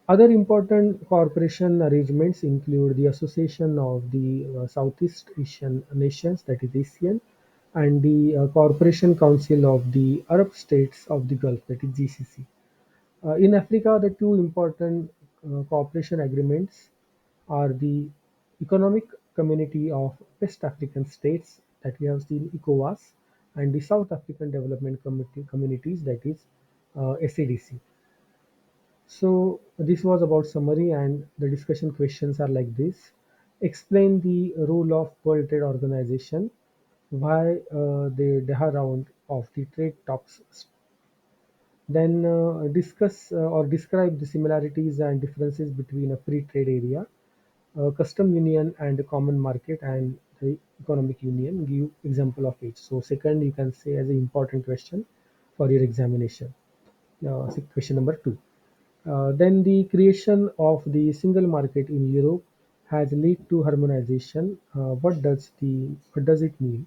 [SPEAKER 1] Other important cooperation arrangements include the Association of the Southeast Asian Nations, that is ASEAN, and the Cooperation Council of the Arab States of the Gulf, that is GCC. In Africa, the two important cooperation agreements are the Economic Community of West African States, that we have seen ECOWAS, and the South African Development Communities, that is SADC. So this was about summary, and the discussion questions are like this. Explain the role of World Trade Organization, why the Doha round of the trade talks, then discuss or describe the similarities and differences between a free trade area, a custom union and a common market, and the economic union. Give example of each. So second, you can say as an important question for your examination. Question number 2. Then the creation of the single market in Europe has led to harmonization. What does it mean?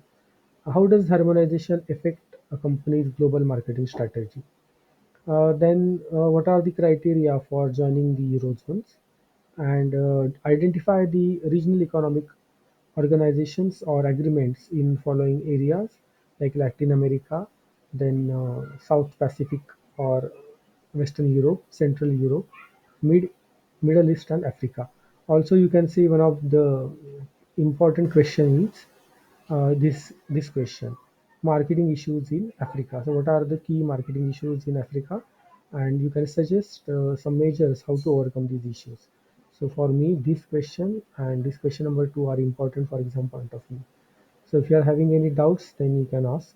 [SPEAKER 1] How does harmonization affect a company's global marketing strategy? Then, what are the criteria for joining the Eurozones? And identify the regional economic organizations or agreements in following areas like Latin America, then South Pacific or Western Europe, Central Europe, Mid Middle East and Africa. Also, you can see one of the important question is this question: marketing issues in Africa. So, what are the key marketing issues in Africa? And you can suggest some measures how to overcome these issues. So, for me, this question and this question number two are important for exam point of view. So, if you are having any doubts, then you can ask.